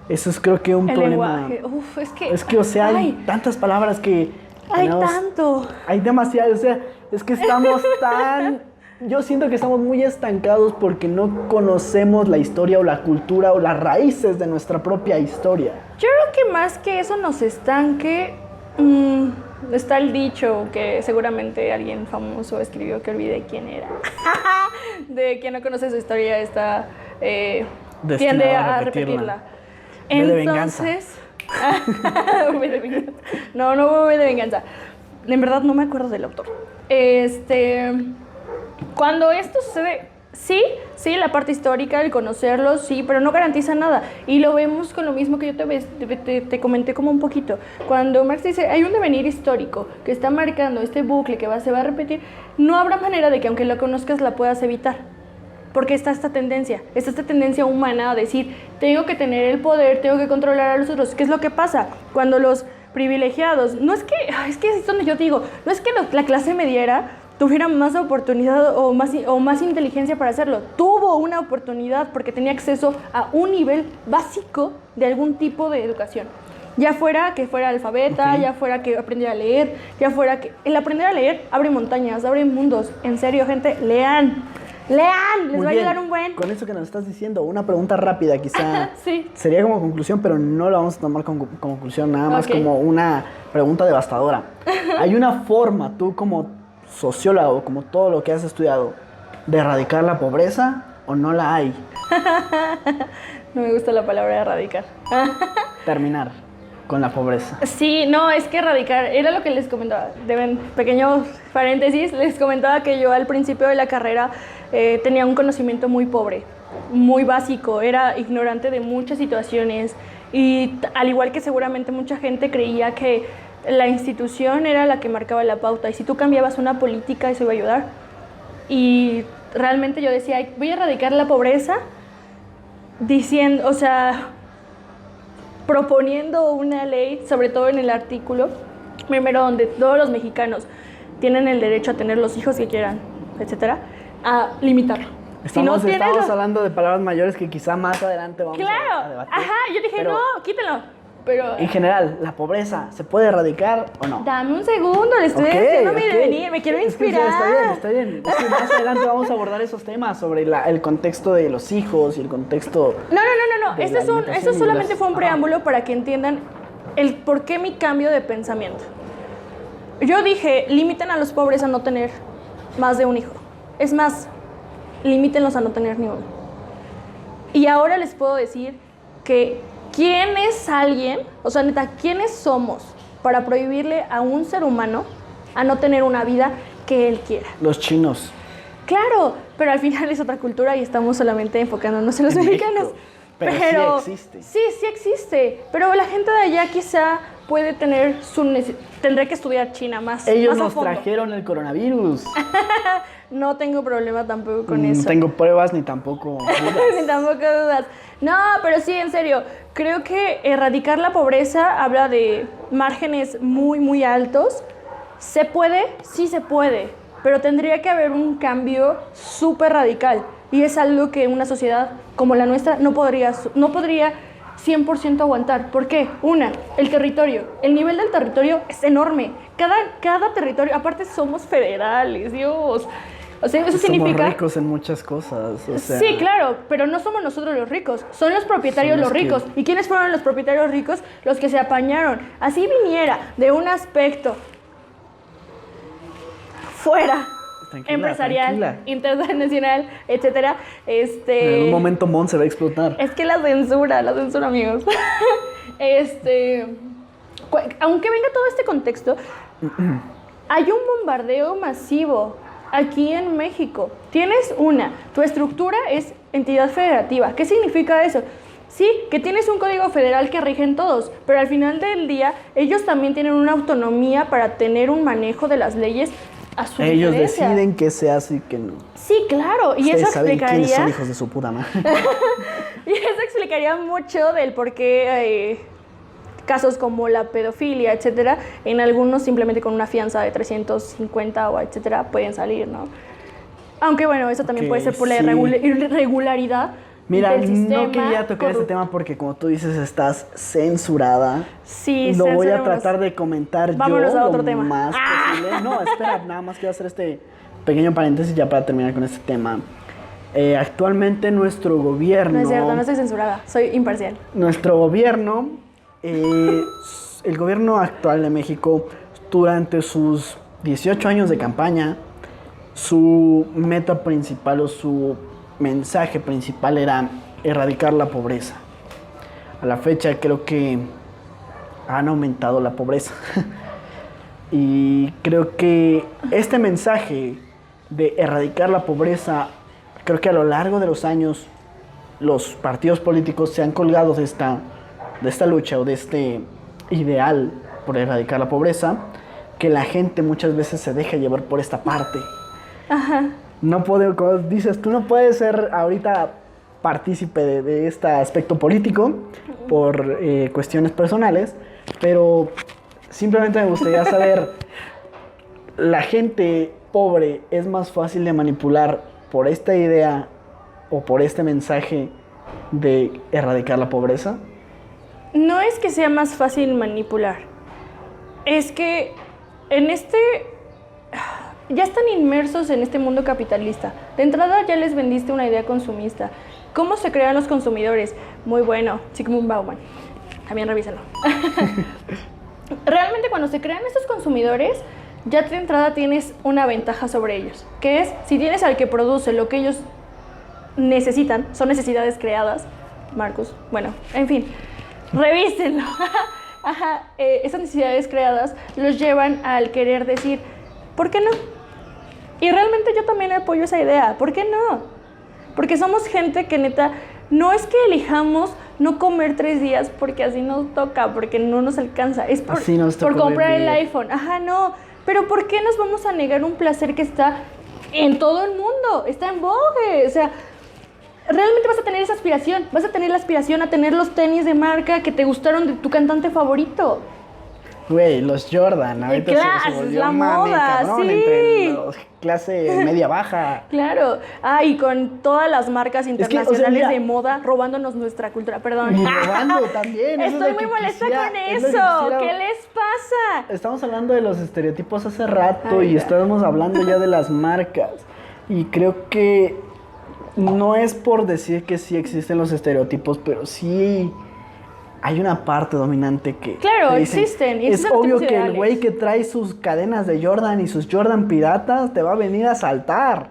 Eso es creo que un el problema. lenguaje. Uf, Es que, o sea, hay ay, tantas palabras que... hay tenemos- tanto. Hay demasiadas, o sea, es que estamos tan... Yo siento que estamos muy estancados porque no conocemos la historia o la cultura o las raíces de nuestra propia historia. Yo creo que más que eso nos estanque, está el dicho que seguramente alguien famoso escribió, que olvidé quién era. De quien no conoce su historia está Destinado tiende a a repetirla. repetirla. V de venganza. Entonces, V de venganza. No V de venganza. En verdad no me acuerdo del autor. Cuando esto sucede, sí, la parte histórica, el conocerlo, sí, pero no garantiza nada. Y lo vemos con lo mismo que yo te comenté como un poquito. Cuando Marx dice, hay un devenir histórico que está marcando este bucle que se va a repetir, no habrá manera de que aunque lo conozcas la puedas evitar. Porque está esta tendencia humana a decir, tengo que tener el poder, tengo que controlar a los otros. ¿Qué es lo que pasa? Cuando los privilegiados, es que es donde yo digo, no es que la clase mediera tuviera más oportunidad o más inteligencia para hacerlo. Tuvo una oportunidad porque tenía acceso a un nivel básico de algún tipo de educación. Ya fuera que fuera alfabeta, Okay. ya fuera que aprendiera a leer, ya fuera que... El aprender a leer abre montañas, abre mundos. En serio, gente, lean. Lean, les Muy va a bien. ayudar un buen. Con eso que nos estás diciendo, una pregunta rápida quizá. Sí. Sería como conclusión, pero no la vamos a tomar como conclusión, nada más Ok. como una pregunta devastadora. ¿Hay una forma, tú como sociólogo, como todo lo que has estudiado, de erradicar la pobreza o no la hay? No me gusta la palabra erradicar. Terminar con la pobreza. Sí, no, es que erradicar, era lo que les comentaba, deben, pequeño paréntesis, les comentaba que yo al principio de la carrera tenía un conocimiento muy pobre, muy básico, era ignorante de muchas situaciones y al igual que seguramente mucha gente creía que la institución era la que marcaba la pauta y si tú cambiabas una política eso iba a ayudar. Y realmente yo decía, "Ay, voy a erradicar la pobreza diciendo, o sea, proponiendo una ley, sobre todo en el artículo, primero donde todos los mexicanos tienen el derecho a tener los hijos que quieran, etcétera, a limitarlo. Estamos tienes los- hablando de palabras mayores que quizá más adelante vamos a Claro, debatir. ajá, yo dije, Pero, no, quítenlo. Pero en general, ¿la pobreza se puede erradicar o no? dame un segundo, le estoy Ok, haciendo mi ok. devenir, me quiero Es que inspirar. sí, está bien, está bien. Es que más adelante vamos a abordar esos temas sobre el contexto de los hijos y el contexto... No. de Este la esto alimentación y solamente las- fue un ajá. preámbulo para que entiendan el por qué mi cambio de pensamiento. Yo dije, limiten a los pobres a no tener más de un hijo. Es más, limítenlos a no tener ni uno. Y ahora les puedo decir que ¿quién es alguien? O sea, neta, ¿quiénes somos para prohibirle a un ser humano a no tener una vida que él quiera? Los chinos. Claro, pero al final es otra cultura y estamos solamente enfocándonos en los En mexicanos. México. Pero sí existe. Sí existe. Pero la gente de allá quizá puede tener tendré que estudiar China más. Ellos más a nos fondo. trajeron el coronavirus. No tengo problema tampoco con No eso. tengo pruebas ni tampoco dudas. Ni tampoco dudas. No, pero sí, en serio. Creo que erradicar la pobreza habla de márgenes muy, muy altos. ¿Se puede? Sí se puede. Pero tendría que haber un cambio súper radical. Y es algo que una sociedad como la nuestra no podría 100% aguantar. ¿Por qué? Una, el territorio. El nivel del territorio es enorme. Cada territorio, aparte somos federales, Dios. O sea, eso significa... Somos ricos en muchas cosas. O sea, Sí, claro, pero no somos nosotros los ricos, son los propietarios Son los los ricos. que- ¿Y quiénes fueron los propietarios ricos? Los que se apañaron. Así viniera de un aspecto fuera, Tranquila, empresarial, tranquila. internacional, etcétera. En un momento Mon se va a explotar. Es que la censura, amigos. Aunque venga todo este contexto, hay un bombardeo masivo aquí en México. Tienes tu estructura es entidad federativa. ¿Qué significa eso? Sí, que tienes un código federal que rigen todos, pero al final del día ellos también tienen una autonomía para tener un manejo de las leyes a su Ellos diferencia. deciden qué se hace y qué no. Sí, claro, y Ustedes eso saben quiénes son explicaría... hijos de su puta madre. Y eso explicaría mucho del por qué casos como la pedofilia, etcétera, en algunos simplemente con una fianza de 350 o etcétera pueden salir, ¿no? Aunque bueno, eso también Ok, puede ser por la sí. irregularidad Mira, del sistema. no quería tocar este corrupto. tema porque como tú dices estás censurada. Sí, Lo voy a censurémonos. tratar de comentar Vámonos yo a otro lo tema. más posible. No, espera, nada más quiero hacer este pequeño paréntesis ya para terminar con este tema. Actualmente nuestro gobierno... No es cierto, no estoy censurada, soy imparcial. Nuestro gobierno, el gobierno actual de México, durante sus 18 años de campaña, su meta principal o su mensaje principal era erradicar la pobreza. A la fecha creo que han aumentado la pobreza. Y creo que este mensaje de erradicar la pobreza, creo que a lo largo de los años los partidos políticos se han colgado de esta lucha o de este ideal por erradicar la pobreza, que la gente muchas veces se deja llevar por esta parte. No puedo, como dices, tú no puedes ser ahorita partícipe de este aspecto político por cuestiones personales, pero simplemente me gustaría saber, ¿la gente pobre es más fácil de manipular por esta idea o por este mensaje de erradicar la pobreza? No es que sea más fácil manipular, es que en ya están inmersos en este mundo capitalista. De entrada ya les vendiste una idea consumista. ¿Cómo se crean los consumidores? Muy bueno, Zygmunt Bauman. También revísenlo. Realmente cuando se crean estos consumidores, ya de entrada tienes una ventaja sobre ellos, que es, si tienes al que produce lo que ellos necesitan, son necesidades creadas, Marcus, bueno, en fin, revísenlo. Ajá, esas necesidades creadas los llevan al querer decir, ¿por qué no? Y realmente yo también apoyo esa idea, ¿por qué no? Porque somos gente que neta, no es que elijamos no comer 3 días porque así nos toca, porque no nos alcanza, es por comprar el iPhone, ajá, no, pero ¿por qué nos vamos a negar un placer que está en todo el mundo, está en vogue? O sea, realmente vas a tener esa aspiración, vas a tener la aspiración a tener los tenis de marca que te gustaron de tu cantante favorito. Güey, los Jordan, ahorita se volvió la mame, moda, cabrón, sí. entre los clase media-baja. Claro, y con todas las marcas internacionales mira, de moda robándonos nuestra cultura, perdón. Y robando también. Estoy muy molesta con eso, ¿qué les pasa? Estamos hablando de los estereotipos hace rato y estábamos hablando ya de las marcas. Y creo que no es por decir que sí existen los estereotipos, pero sí hay una parte dominante que... Claro, que dicen, existen. Y es obvio que ideales. el güey que trae sus cadenas de Jordan y sus Jordan piratas te va a venir a asaltar.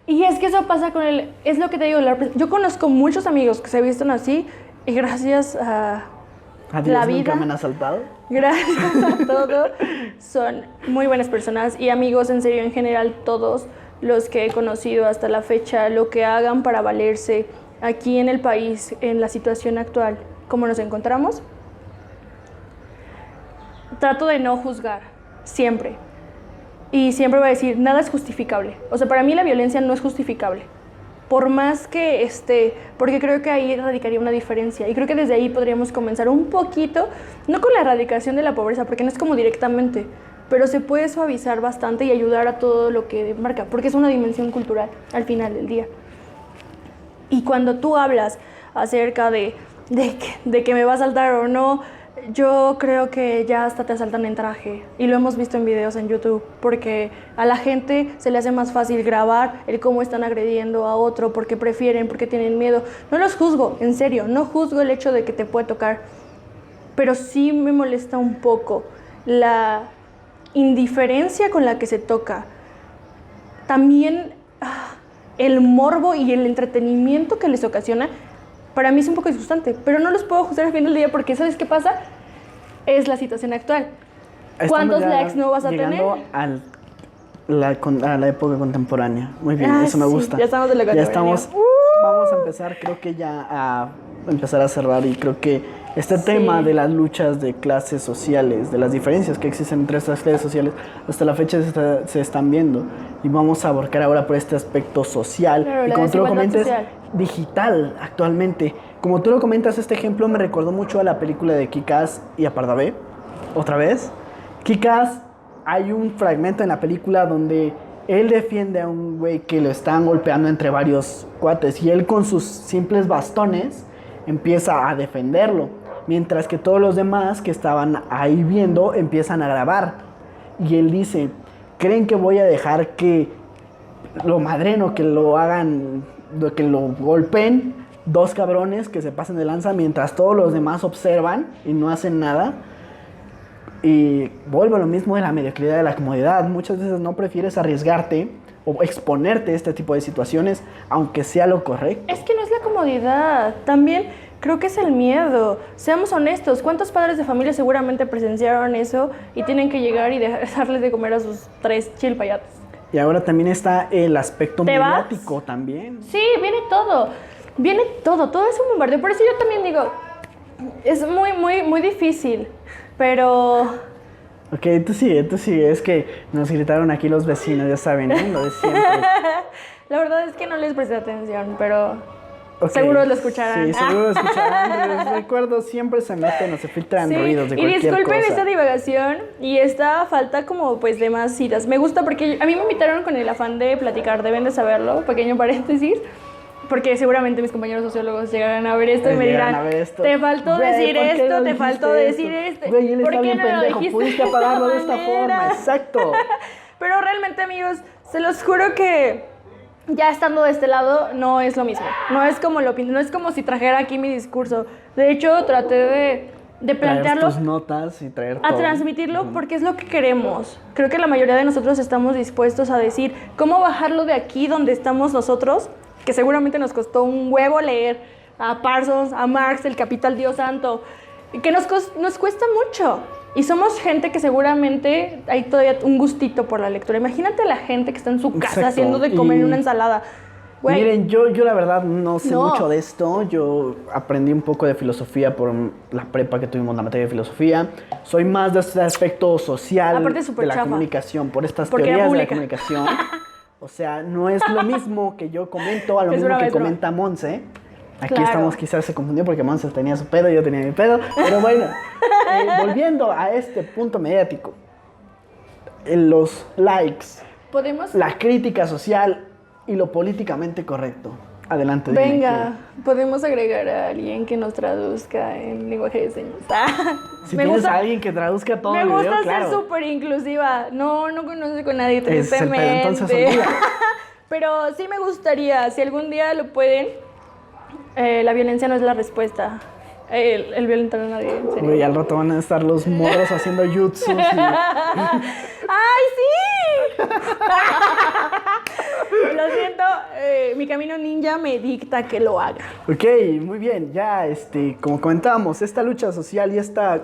Y es que eso pasa con el... Es lo que te digo, yo conozco muchos amigos que se visten así y gracias a Adiós, la vida... nunca me han asaltado. Gracias a todo, son muy buenas personas y amigos, en serio, en general, todos los que he conocido hasta la fecha, lo que hagan para valerse aquí en el país, en la situación actual, como nos encontramos, trato de no juzgar, siempre. Y siempre voy a decir, nada es justificable. O sea, para mí la violencia no es justificable. Por más que porque creo que ahí radicaría una diferencia. Y creo que desde ahí podríamos comenzar un poquito, no con la erradicación de la pobreza, porque no es como directamente, pero se puede suavizar bastante y ayudar a todo lo que marca, porque es una dimensión cultural al final del día. Y cuando tú hablas acerca de que me va a asaltar o no, yo creo que ya hasta te asaltan en traje. Y lo hemos visto en videos en YouTube, porque a la gente se le hace más fácil grabar el cómo están agrediendo a otro, porque prefieren, porque tienen miedo. No los juzgo, en serio, no juzgo el hecho de que te puede tocar, pero sí me molesta un poco la indiferencia con la que se toca. También el morbo y el entretenimiento que les ocasiona, para mí es un poco disgustante, pero no los puedo juzgar al fin del día porque ¿sabes qué pasa? Es la situación actual. ¿Cuántos likes no vas a tener? Llegando a la época contemporánea. Muy bien, eso me gusta. Ya estamos en la Ya contemporánea. estamos. Vamos a empezar, creo que ya a empezar a cerrar y creo que este tema de las luchas de clases sociales, de las diferencias que existen entre estas clases sociales, hasta la fecha se están viendo. Y vamos a abarcar ahora por este aspecto social. Claro, y la como tú lo desigualdad comentas, social. digital actualmente. Como tú lo comentas, este ejemplo me recordó mucho a la película de Kick-Ass y a Pardavé. Otra vez. Kick-Ass, hay un fragmento en la película donde él defiende a un güey que lo están golpeando entre varios cuates y él con sus simples bastones empieza a defenderlo, mientras que todos los demás que estaban ahí viendo empiezan a grabar. Y él dice, ¿creen que voy a dejar que lo madren o que lo hagan, que lo golpeen 2 cabrones que se pasen de lanza mientras todos los demás observan y no hacen nada? Y vuelvo a lo mismo de la mediocridad, de la comodidad. Muchas veces no prefieres arriesgarte o exponerte a este tipo de situaciones, aunque sea lo correcto. Es que no es la comodidad, también creo que es el miedo. Seamos honestos, ¿cuántos padres de familia seguramente presenciaron eso y tienen que llegar y darles de comer a sus 3 chilpayates? Y ahora también está el aspecto ¿Te vas? mediático también. Sí, viene todo es un bombardeo. Por eso yo también digo, es muy difícil, pero... Ok, tú sigue, es que nos gritaron aquí los vecinos, ya saben, ¿eh? Lo de siempre. La verdad es que no les presté atención, pero Ok, seguro lo escucharán. Sí, seguro lo escucharán. Les recuerdo, siempre se meten o se filtran ruidos de y cualquier disculpen cosa. esta divagación y esta falta como pues de más citas. Me gusta porque a mí me invitaron con el afán de platicar, deben de saberlo, pequeño paréntesis, porque seguramente mis compañeros sociólogos llegarán a ver esto y me dirán, te faltó Güey, decir ¿por qué esto, no te dijiste faltó decir esto? esto. Güey, él ¿Por está qué bien no lo pendejo, dijiste pudiste de apagarlo de esta manera? forma, exacto. Pero realmente, amigos, se los juro que ya estando de este lado no es lo mismo. No es como lo pinto, no es como si trajera aquí mi discurso. De hecho, traté de plantearlo, traer tus notas y traer a todo. transmitirlo porque es lo que queremos. Creo que la mayoría de nosotros estamos dispuestos a decir cómo bajarlo de aquí donde estamos nosotros, que seguramente nos costó un huevo leer a Parsons, a Marx, El Capital Dios Santo, que nos cuesta mucho. Y somos gente que seguramente hay todavía un gustito por la lectura. Imagínate a la gente que está en su casa Exacto, haciendo de comer una ensalada. Güey, Miren, yo la verdad no sé No. mucho de esto. Yo aprendí un poco de filosofía por la prepa que tuvimos la materia de filosofía. Soy más de este aspecto social Aparte es súper de la chafa. comunicación, por estas Porque era teorías de la pública. comunicación. O sea, no es lo mismo que yo comento a lo Es mismo broma, que es broma. comenta Monse. Aquí Claro. estamos, quizás se confundió porque Monse tenía su pedo y yo tenía mi pedo. Pero bueno, volviendo a este punto mediático. Los likes, podemos... la crítica social y lo políticamente correcto. Adelante, dime, Venga, podemos agregar a alguien que nos traduzca en lenguaje de señas. Si tienes a alguien que traduzca todo me el video, gusta claro. ser súper inclusiva. No conozco a nadie, Ese es el pedo, tristemente. entonces olvida. Pero sí me gustaría, si algún día lo pueden, la violencia no es la respuesta. El violentar a nadie, en serio. Güey, al rato van a estar los morros haciendo jutsus. ¡Ay, sí! Lo siento, mi camino ninja me dicta que lo haga. Ok, muy bien. Ya, como comentábamos, esta lucha social y esta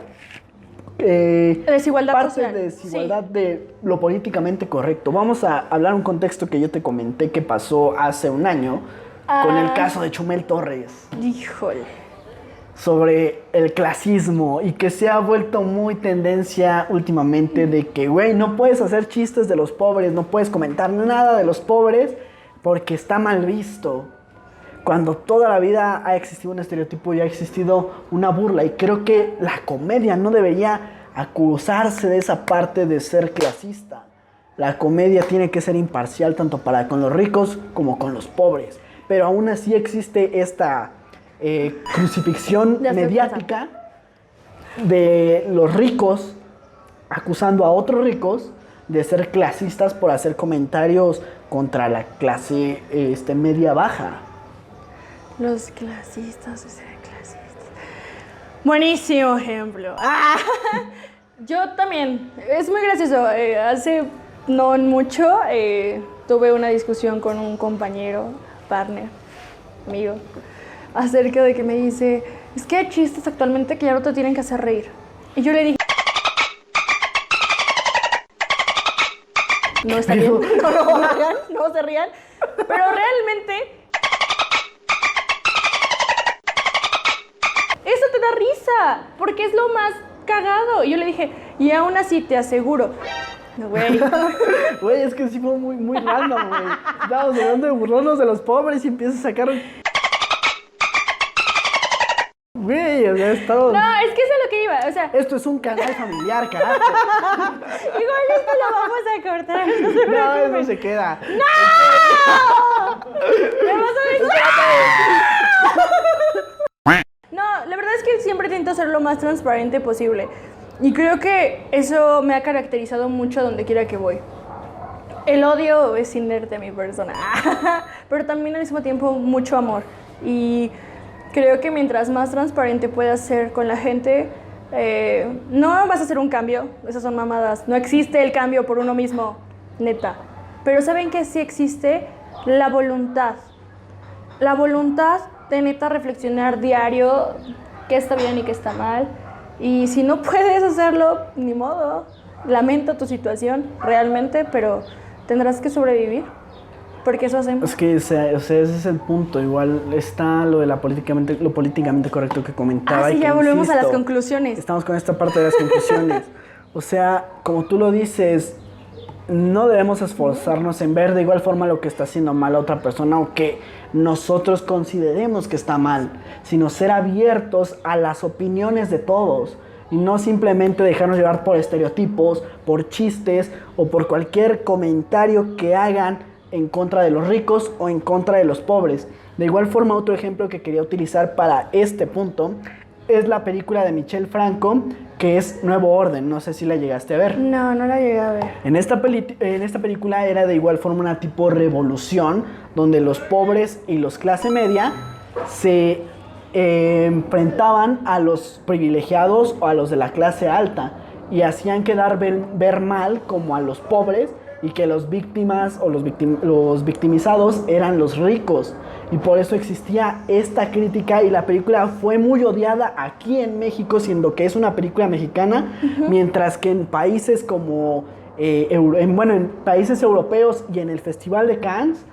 Desigualdad parte social. de desigualdad de lo políticamente correcto. Vamos a hablar un contexto que yo te comenté que pasó hace un año con el caso de Chumel Torres. Híjole. Sobre el clasismo y que se ha vuelto muy tendencia últimamente de que, güey, no puedes hacer chistes de los pobres, no puedes comentar nada de los pobres porque está mal visto. Cuando toda la vida ha existido un estereotipo y ha existido una burla, y creo que la comedia no debería acusarse de esa parte de ser clasista. La comedia tiene que ser imparcial tanto para con los ricos como con los pobres, pero aún así existe esta crucifixión Ya estoy mediática de los ricos acusando a otros ricos de ser clasistas por hacer comentarios contra la clase media baja. Los clasistas, o sea, clasistas. Buenísimo ejemplo. Yo también. Es muy gracioso. Hace no mucho tuve una discusión con un compañero, partner, amigo, acerca de que me dice, es que hay chistes actualmente que ya no te tienen que hacer reír. Y yo le dije, no está bien, no lo hagan, no se rían. Pero realmente eso te da risa, porque es lo más cagado. Y yo le dije, y aún así te aseguro, güey. Güey, es que sí fue muy, muy random, güey. Estábamos hablando de burlarnos de los pobres y empiezas a sacar... Güey, o sea, estamos... No, es que eso es lo que iba, o sea, Esto es un canal familiar, carajo. igual esto lo vamos a cortar. No se No, preocupen. eso se queda. ¿Me vas a decir? No, la verdad es que siempre intento ser lo más transparente posible. Y creo que eso me ha caracterizado mucho a donde quiera que voy. El odio es inerte a mi persona, pero también al mismo tiempo mucho amor. Y creo que mientras más transparente puedas ser con la gente, no vas a hacer un cambio. Esas son mamadas. No existe el cambio por uno mismo, neta. Pero ¿saben qué sí existe? La voluntad. La voluntad de neta reflexionar diario qué está bien y qué está mal. Y si no puedes hacerlo, ni modo. Lamento tu situación, realmente, pero tendrás que sobrevivir. Porque eso hacemos. Es que, o sea, ese es el punto. Igual está lo de lo políticamente correcto que comentaba. Sí, y que, ya volvemos a las insisto, conclusiones. Estamos con esta parte de las conclusiones. O sea, como tú lo dices, no debemos esforzarnos en ver de igual forma lo que está haciendo mal a otra persona o que nosotros consideremos que está mal, sino ser abiertos a las opiniones de todos y no simplemente dejarnos llevar por estereotipos, por chistes o por cualquier comentario que hagan en contra de los ricos o en contra de los pobres. De igual forma, otro ejemplo que quería utilizar para este punto es la película de Michel Franco, que es Nuevo Orden. No sé si la llegaste a ver. No, no la llegué a ver. En esta película era de igual forma una tipo revolución, donde los pobres y los clase media se enfrentaban a los privilegiados o a los de la clase alta y hacían quedar ver mal como a los pobres, y que los víctimas o los victimizados eran los ricos. Y por eso existía esta crítica, y la película fue muy odiada aquí en México, siendo que es una película mexicana, mientras que en países como, en países europeos y en el Festival de Cannes,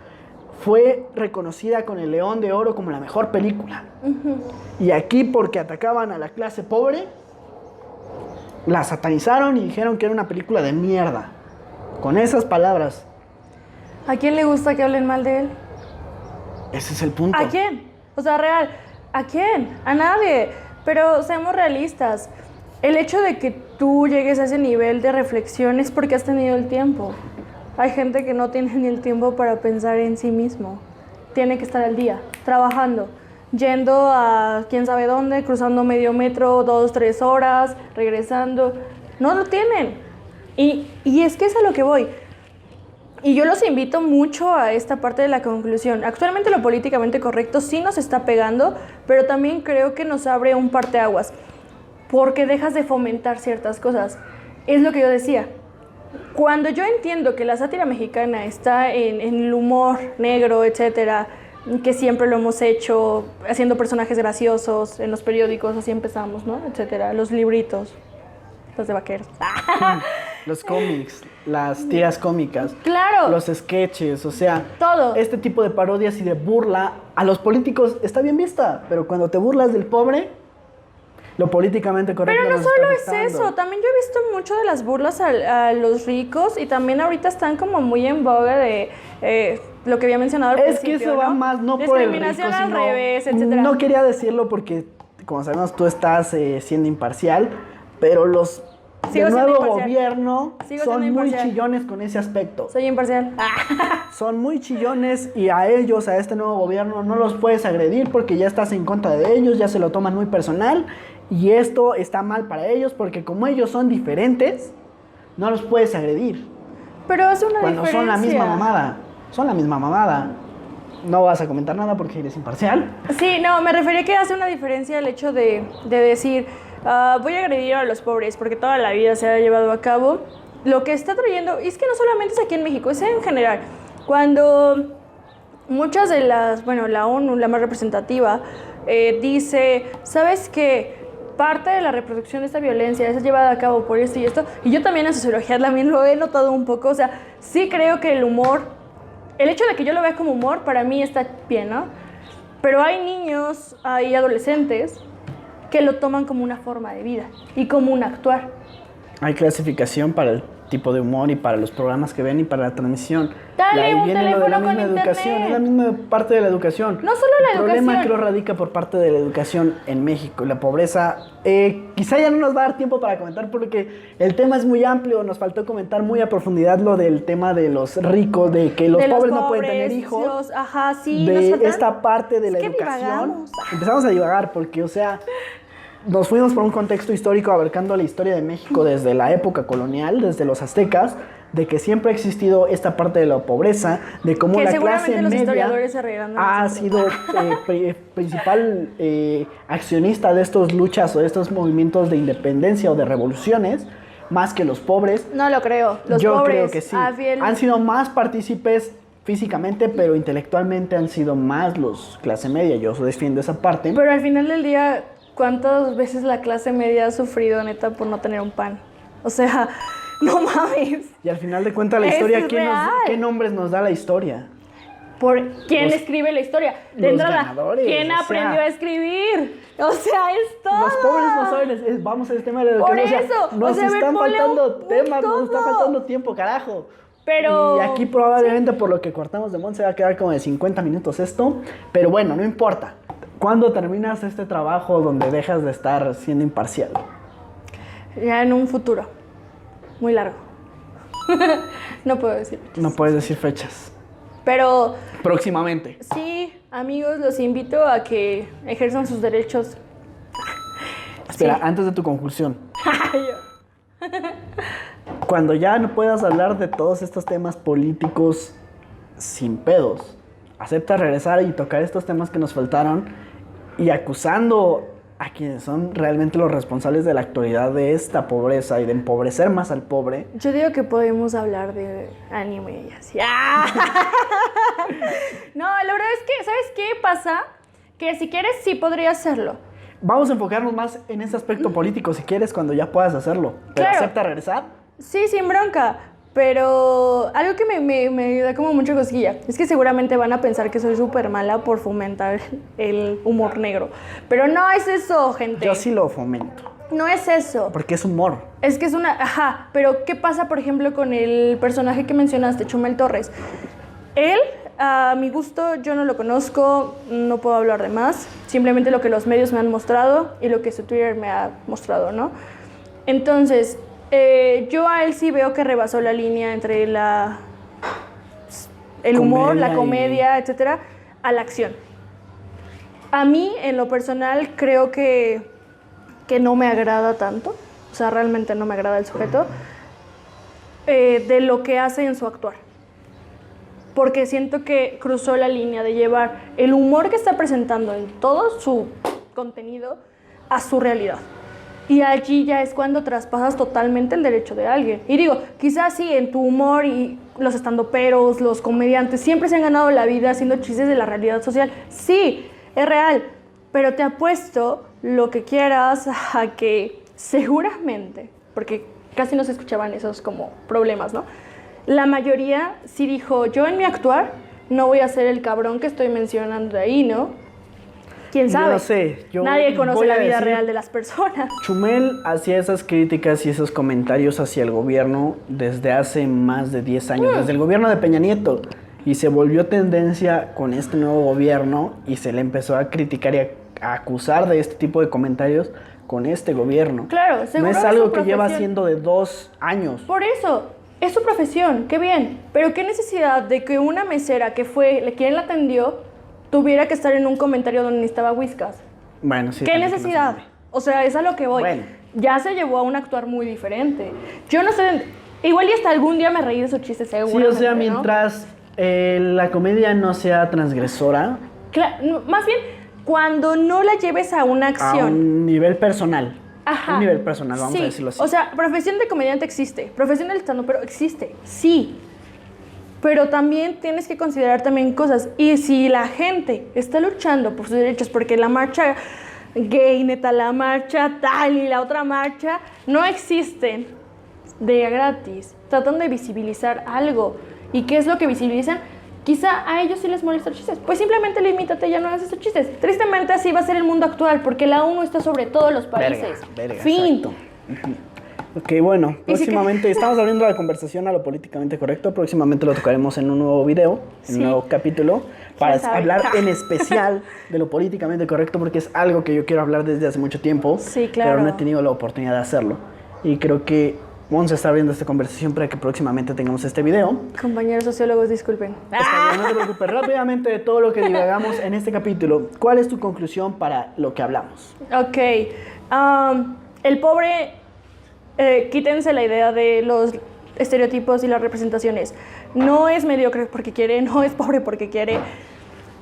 fue reconocida con el León de Oro como la mejor película. Y aquí, porque atacaban a la clase pobre, la satanizaron y dijeron que era una película de mierda. Con esas palabras. ¿A quién le gusta que hablen mal de él? Ese es el punto. ¿A quién? O sea, real, ¿a quién? A nadie. Pero seamos realistas. El hecho de que tú llegues a ese nivel de reflexión es porque has tenido el tiempo. Hay gente que no tiene ni el tiempo para pensar en sí mismo. Tiene que estar al día, trabajando, yendo a quién sabe dónde, cruzando medio metro, 2, 3 horas, regresando. No lo tienen. Y es que es a lo que voy. Y yo los invito mucho a esta parte de la conclusión. Actualmente lo políticamente correcto sí nos está pegando, pero también creo que nos abre un parteaguas, porque dejas de fomentar ciertas cosas. Es lo que yo decía. Cuando yo entiendo que la sátira mexicana está en el humor negro, etcétera, que siempre lo hemos hecho, haciendo personajes graciosos en los periódicos, así empezamos, ¿no? Etcétera, los libritos, los de vaqueros. Los cómics, las tiras cómicas, Claro. los sketches, o sea, Todo. este tipo de parodias y de burla a los políticos está bien vista, pero cuando te burlas del pobre, lo políticamente correcto Pero no nos está solo es afectando. eso, también yo he visto mucho de las burlas a los ricos, y también ahorita están como muy en boga de lo que había mencionado al Es principio, que eso va más no por el rico, discriminación al sino... revés, etcétera. No quería decirlo porque, como sabemos, tú estás siendo imparcial, pero los Sigo del siendo nuevo imparcial. gobierno Sigo son siendo muy imparcial. chillones con ese aspecto. Soy imparcial. Son muy chillones, y a ellos, a este nuevo gobierno, no los puedes agredir porque ya estás en contra de ellos, ya se lo toman muy personal, y esto está mal para ellos porque como ellos son diferentes, no los puedes agredir. Pero es una Cuando diferencia. son la misma mamada. Son la misma mamada. No vas a comentar nada porque eres imparcial. Sí, no, me refería que hace una diferencia el hecho de decir, voy a agredir a los pobres porque toda la vida se ha llevado a cabo. Lo que está trayendo, y es que no solamente es aquí en México, es en general. Cuando muchas de las, la ONU, la más representativa, dice, ¿sabes qué? Parte de la reproducción de esta violencia es llevada a cabo por esto y esto. Y yo también en sociología también lo he notado un poco. O sea, sí creo que el humor, el hecho de que yo lo vea como humor, para mí está bien, ¿no? Pero hay niños, hay adolescentes que lo toman como una forma de vida y como un actuar. Hay clasificación para el tipo de humor y para los programas que ven y para la transmisión. Dale Ahí un viene lo de teléfono la misma con educación, internet. es la misma parte de la educación. No solo la El problema educación. creo radica por parte de la educación en México y la pobreza. Quizá ya no nos va a dar tiempo para comentar porque el tema es muy amplio. Nos faltó comentar muy a profundidad lo del tema de los ricos, de que los De pobres no pueden tener hijos. Ajá, sí. nos De faltan- esta parte de la Es que educación. divagamos. Empezamos a divagar porque, o sea, nos fuimos por un contexto histórico abarcando la historia de México desde la época colonial, desde los aztecas, de que siempre ha existido esta parte de la pobreza, de cómo Que la seguramente clase los media historiadores se reirán de ha nosotros. sido principal accionista de estas luchas o de estos movimientos de independencia o de revoluciones, más que los pobres. No lo creo. Los Yo pobres, creo que sí. fiel- Han sido más partícipes físicamente, pero intelectualmente han sido más los clase media. Yo defiendo esa parte. Pero al final del día, ¿cuántas veces la clase media ha sufrido, neta, por no tener un pan? O sea, no mames. Y al final de cuentas la Es historia, real. ¿qué nombres nos da la historia? ¿Por quién Los- escribe la historia? De los entrada, ganadores, ¿quién o sea, aprendió a escribir? O sea, es todo. Los pobres no saben, vamos al tema de la Por educación. eso, nos o sea, a ver, están ponle faltando un temas, nos punto. está faltando tiempo, carajo. Pero- Y aquí probablemente por lo que cortamos de Mont se va a quedar como de 50 minutos esto. Pero bueno, no importa. ¿Cuándo terminas este trabajo donde dejas de estar siendo imparcial? Ya en un futuro. Muy largo. No puedo decir. No puedes decir fechas. Pero Próximamente. sí, amigos, los invito a que ejerzan sus derechos. Espera, Sí. antes de tu conclusión. Cuando ya no puedas hablar de todos estos temas políticos sin pedos, acepta regresar y tocar estos temas que nos faltaron y acusando a quienes son realmente los responsables de la actualidad de esta pobreza y de empobrecer más al pobre. Yo digo que podemos hablar de anime y así. ¡Ah! No, la verdad es que, ¿sabes qué pasa? Que si quieres, sí podría hacerlo. Vamos a enfocarnos más en ese aspecto político si quieres cuando ya puedas hacerlo. Pero Claro. acepta regresar. Sí, sin bronca. Pero algo que me da como mucha cosquilla es que seguramente van a pensar que soy súper mala por fomentar el humor negro. Pero no es eso, gente. Yo sí lo fomento, No es eso. porque es humor. Es que es una... Ajá, pero ¿qué pasa, por ejemplo, con el personaje que mencionaste, Chumel Torres? Él, a mi gusto, yo no lo conozco, no puedo hablar de más. Simplemente lo que los medios me han mostrado y lo que su Twitter me ha mostrado, ¿no? Entonces, yo a él sí veo que rebasó la línea entre el humor, la comedia, etcétera, a la acción. A mí, en lo personal, creo que no me agrada tanto. O sea, realmente no me agrada el sujeto de lo que hace en su actuar. Porque siento que cruzó la línea de llevar el humor que está presentando en todo su contenido a su realidad. Y allí ya es cuando traspasas totalmente el derecho de alguien. Y digo, quizás sí, en tu humor y los estandoperos, los comediantes, siempre se han ganado la vida haciendo chistes de la realidad social. Sí, es real, pero te apuesto lo que quieras a que seguramente, porque casi no se escuchaban esos como problemas, ¿no? La mayoría sí dijo, yo en mi actuar no voy a ser el cabrón que estoy mencionando ahí, ¿no? ¿Quién sabe? Yo no sé. Nadie conoce voy a la vida decir- real de las personas. Chumel hacía esas críticas y esos comentarios hacia el gobierno desde hace más de 10 años, desde el gobierno de Peña Nieto. Y se volvió tendencia con este nuevo gobierno y se le empezó a criticar y a acusar de este tipo de comentarios con este gobierno. Claro, No seguro es es algo su que lleva profesión. haciendo de 2 años. Por eso, es su profesión, qué bien. Pero qué necesidad de que una mesera que fue quien la atendió tuviera que estar en un comentario donde necesitaba whiskas. Bueno, sí. ¿Qué también necesidad? que no se O sea, es a lo que voy. Bueno. Ya se llevó a un actuar muy diferente. Yo no sé, igual y hasta algún día me reí de esos chistes, Sí, seguro. o sea, mientras la comedia no sea transgresora Más bien, cuando no la lleves a una a acción. un nivel personal. Ajá. Un nivel personal, vamos Sí, a decirlo así. O sea, profesión de comediante existe, profesión del stand pero existe, sí. Pero también tienes que considerar también cosas. Y si la gente está luchando por sus derechos, porque la marcha gay, neta, la marcha tal y la otra marcha no existen de gratis, tratan de visibilizar algo. ¿Y qué es lo que visibilizan? Quizá a ellos sí les molestan los chistes. Pues simplemente limítate, ya no hagas esos chistes. Tristemente así va a ser el mundo actual, porque la ONU está sobre todos los países. Verga, Fin. exacto. Ok, bueno, Y si próximamente estamos abriendo la conversación a lo políticamente correcto. Próximamente lo tocaremos en un nuevo video, en Sí. un nuevo capítulo, para sabe? hablar en especial de lo políticamente correcto, porque es algo que yo quiero hablar desde hace mucho tiempo, Sí, claro. pero no he tenido la oportunidad de hacerlo. Y creo que Monse está abriendo esta conversación para que próximamente tengamos este video. Compañeros sociólogos, disculpen. Está bien, no te preocupes. Rápidamente de todo lo que divagamos en este capítulo, ¿cuál es tu conclusión para lo que hablamos? Ok. El pobre, quítense la idea de los estereotipos y las representaciones. No es mediocre porque quiere, no es pobre porque quiere.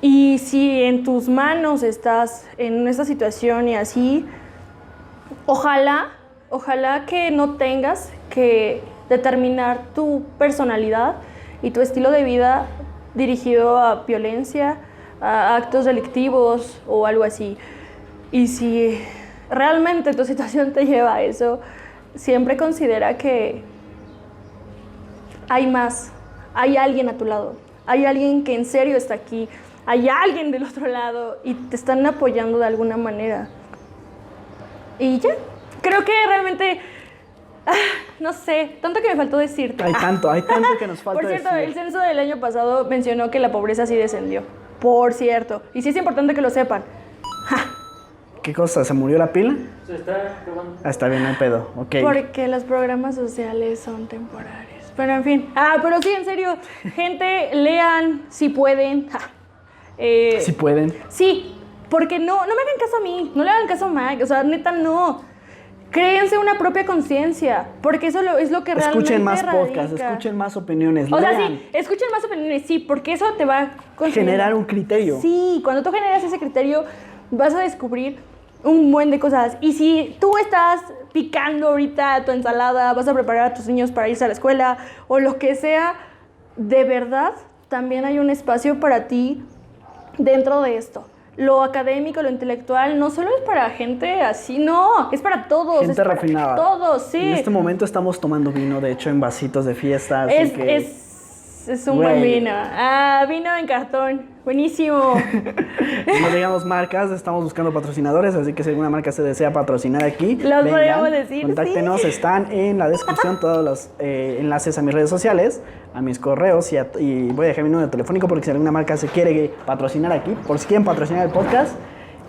Y si en tus manos estás en esta situación y así, ojalá que no tengas que determinar tu personalidad y tu estilo de vida dirigido a violencia, a actos delictivos o algo así. Y si realmente tu situación te lleva a eso, siempre considera que hay más, hay alguien a tu lado, hay alguien que en serio está aquí, hay alguien del otro lado y te están apoyando de alguna manera. Y ya, creo que realmente, no sé, tanto que me faltó decirte. Hay tanto que nos falta Por cierto, decir. el censo del año pasado mencionó que la pobreza sí descendió. Por cierto. Y sí es importante que lo sepan. ¿Qué cosa? ¿Se murió la pila? Se está probando. Ah, está bien, no hay pedo. Ok. Porque los programas sociales son temporarios. Pero en fin. Pero sí, en serio. Gente, lean si pueden. Si pueden. Sí, Porque no me hagan caso a mí, no le hagan caso a Mike, o sea, neta no. Créense una propia conciencia, porque eso es lo que realmente Escuchen más radica. podcasts, escuchen más opiniones, O sea, lean, sí, escuchen más opiniones, sí, porque eso te va a generar un criterio. Sí, cuando tú generas ese criterio, vas a descubrir un buen de cosas. Y si tú estás picando ahorita tu ensalada, vas a preparar a tus niños para irse a la escuela, o lo que sea, de verdad, también hay un espacio para ti dentro de esto. Lo académico, lo intelectual, no solo es para gente así, no, es para todos. Gente es para refinada. todos, sí. En este momento estamos tomando vino, de hecho, en vasitos de fiesta. Así Es un buen vino. Vino en cartón. Buenísimo. No digamos marcas, estamos buscando patrocinadores, así que si alguna marca se desea patrocinar aquí, Los podríamos decir, contáctenos, sí. están en la descripción todos los enlaces a mis redes sociales, a mis correos y voy a dejar mi número telefónico porque si alguna marca se quiere patrocinar aquí, por si quieren patrocinar el podcast.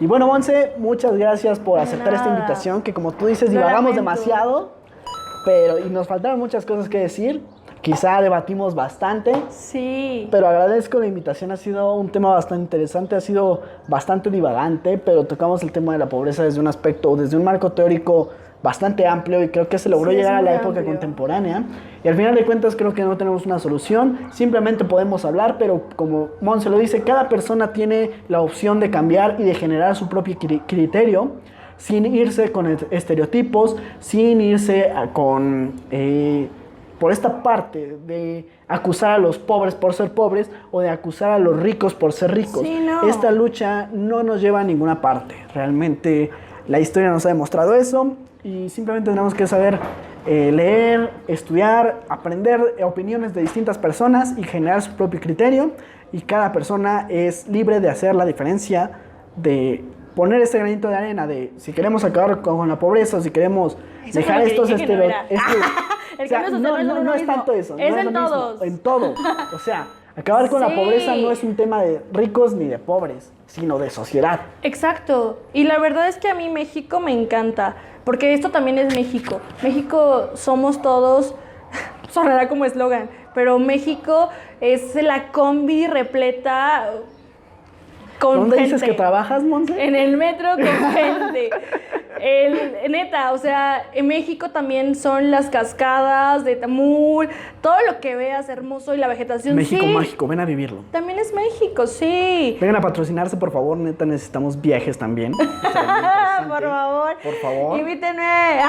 Y bueno, Monse, muchas gracias por aceptar esta invitación, que como tú dices, Lo divagamos lamento. demasiado, y nos faltaron muchas cosas que decir. Quizá debatimos bastante, Sí. pero agradezco la invitación. Ha sido un tema bastante interesante, ha sido bastante divagante, pero tocamos el tema de la pobreza desde un aspecto, desde un marco teórico bastante amplio y creo que se logró Sí, es llegar a la muy época amplio. contemporánea. Y al final de cuentas creo que no tenemos una solución, simplemente podemos hablar, pero como Monse lo dice, cada persona tiene la opción de cambiar y de generar su propio criterio, sin irse con estereotipos, sin irse por esta parte de acusar a los pobres por ser pobres o de acusar a los ricos por ser ricos. Sí, no. Esta lucha no nos lleva a ninguna parte. Realmente la historia nos ha demostrado eso y simplemente tenemos que saber leer, estudiar, aprender opiniones de distintas personas y generar su propio criterio. Y cada persona es libre de hacer la diferencia, de poner ese granito de arena de si queremos acabar con la pobreza o si queremos Eso dejar fue lo que estos dije que no era. o El sea, cambio social no es lo es mismo. tanto eso. Es no en lo mismo, todos. en todo. O sea, acabar con la Sí. pobreza no es un tema de ricos ni de pobres, sino de sociedad. Exacto. Y la verdad es que a mí México me encanta, porque esto también es México. México somos todos, sonará como eslogan, pero México es la combi repleta con ¿Dónde gente. dices que trabajas, Monse? En el metro con gente. Neta, o sea, en México también son las cascadas de Tamul, todo lo que veas hermoso y la vegetación. México sí, mágico, ven a vivirlo. también es México, sí. Vengan a patrocinarse, por favor, neta, necesitamos viajes también. O sea, muy interesante. Por favor. Por favor. Invítenme.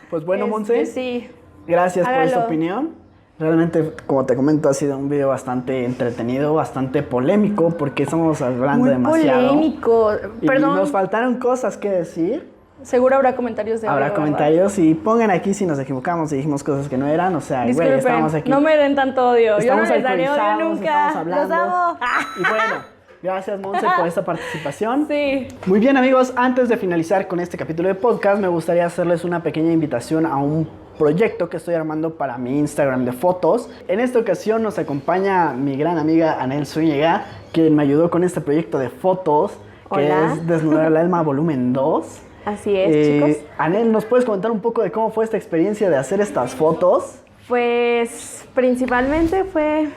Pues bueno, Monse, Sí. gracias por Hágalo. esta opinión. Realmente, como te comento, ha sido un video bastante entretenido, bastante polémico, porque estamos hablando Muy demasiado. polémico. Y Perdón. nos faltaron cosas que decir. Seguro habrá comentarios de Habrá audio, comentarios y pongan aquí si nos equivocamos y dijimos cosas que no eran. O sea, güey, Disculpen, estamos aquí. no me den tanto odio. Yo no Estamos les daré odio alcoholizados, nunca. estamos hablando. Los amo. Y bueno, gracias, Monse, por esta participación. Sí. Muy bien, amigos, antes de finalizar con este capítulo de podcast, me gustaría hacerles una pequeña invitación a un proyecto que estoy armando para mi Instagram de fotos. En esta ocasión nos acompaña mi gran amiga Anel Zúñiga, quien me ayudó con este proyecto de fotos, que Hola. es Desnudar el Alma volumen 2. Así es, chicos. Anel, ¿nos puedes comentar un poco de cómo fue esta experiencia de hacer estas fotos? Pues principalmente fue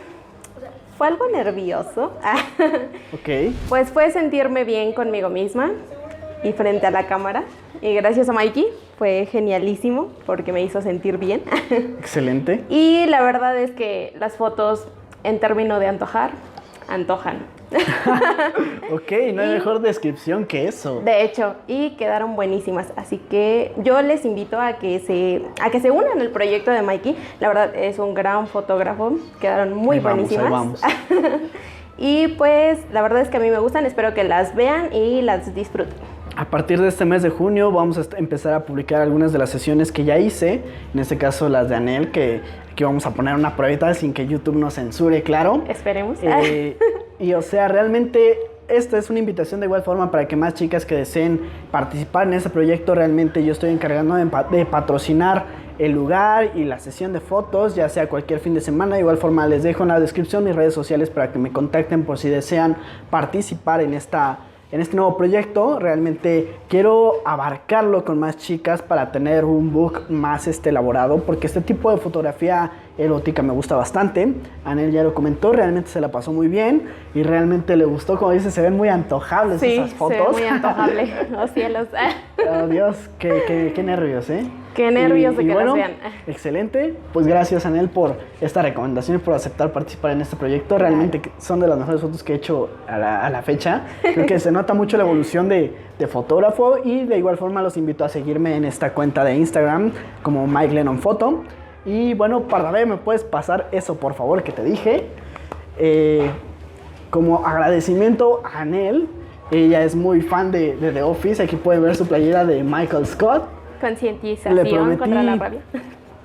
algo nervioso. Ok. Pues fue sentirme bien conmigo misma y frente a la cámara. Y gracias a Mikey fue genialísimo porque me hizo sentir bien. Excelente. Y la verdad es que las fotos, en términos de antojar, antojan. Ok, no hay mejor descripción que eso. De hecho, y quedaron buenísimas. Así que yo les invito a que se unan al proyecto de Mikey. La verdad es un gran fotógrafo. Quedaron muy Ahí vamos, buenísimas. ahí vamos. Y pues la verdad es que a mí me gustan. Espero que las vean y las disfruten. A partir de este mes de junio vamos a empezar a publicar algunas de las sesiones que ya hice. En este caso las de Anel, que aquí vamos a poner una pruebita sin que YouTube nos censure, claro. Esperemos. Y o sea, realmente esta es una invitación de igual forma para que más chicas que deseen participar en este proyecto. Realmente yo estoy encargando de patrocinar el lugar y la sesión de fotos, ya sea cualquier fin de semana. De igual forma les dejo en la descripción mis redes sociales para que me contacten por si desean participar en este nuevo proyecto. Realmente quiero abarcarlo con más chicas para tener un book más elaborado, porque este tipo de fotografía erótica me gusta bastante. Anel ya lo comentó, realmente se la pasó muy bien y realmente le gustó, como dice, se ven muy antojables Sí, esas se fotos. ve muy antojable. Oh, cielos. Oh, Dios, qué nervios, ¿eh? Qué nervios de que bueno, las vean. Excelente. Pues gracias, Anel, por esta recomendación y por aceptar participar en este proyecto. Realmente son de las mejores fotos que he hecho a la fecha. Creo que se nota mucho la evolución de fotógrafo y de igual forma los invito a seguirme en esta cuenta de Instagram como Mike Lennon Photo. Y bueno, Pardavé, ¿me puedes pasar eso, por favor, que te dije? Como agradecimiento a Anel, ella es muy fan de The Office. Aquí pueden ver su playera de Michael Scott. Le Concientización prometí contra la rabia.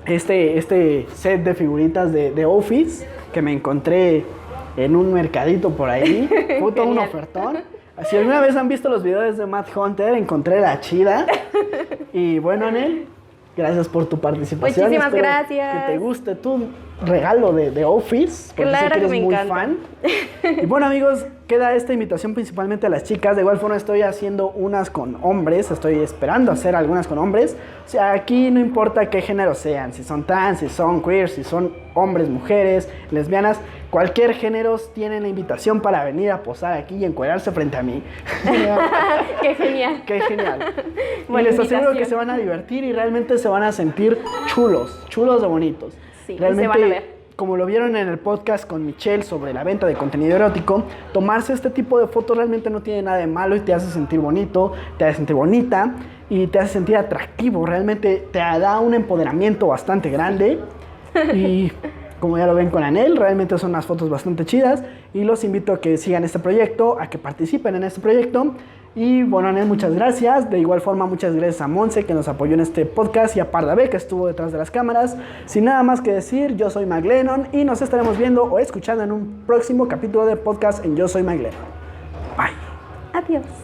este set de figuritas de The Office que me encontré en un mercadito por ahí. Fue todo un Genial. ofertón. Si alguna vez han visto los videos de Matt Hunter, encontré la chida. Y bueno, Anel, gracias por tu participación. Muchísimas Espero gracias. que te guste tu regalo de The Office. Porque sé Claro que que eres me muy encanta. fan. Y bueno, amigos, queda esta invitación principalmente a las chicas. De igual forma estoy haciendo unas con hombres. Estoy esperando hacer algunas con hombres. O sea, aquí no importa qué género sean. Si son trans, si son queer, si son hombres, mujeres, lesbianas. Cualquier género tiene la invitación para venir a posar aquí y encuadrarse frente a mí. Qué genial. Qué genial. Y Buena les aseguro invitación. que se van a divertir y realmente se van a sentir chulos de bonitos. Sí, y se realmente, van a ver. como lo vieron en el podcast con Michelle sobre la venta de contenido erótico, tomarse este tipo de fotos realmente no tiene nada de malo y te hace sentir bonito, te hace sentir bonita y te hace sentir atractivo. Realmente te da un empoderamiento bastante grande y como ya lo ven con Anel, realmente son unas fotos bastante chidas y los invito a que sigan este proyecto, a que participen en este proyecto. Y bueno, Anel, muchas gracias. De igual forma, muchas gracias a Monse que nos apoyó en este podcast y a Pardavé que estuvo detrás de las cámaras. Sin nada más que decir, yo soy Mike Lennon y nos estaremos viendo o escuchando en un próximo capítulo de podcast en Yo Soy Mike Lennon. Bye. Adiós.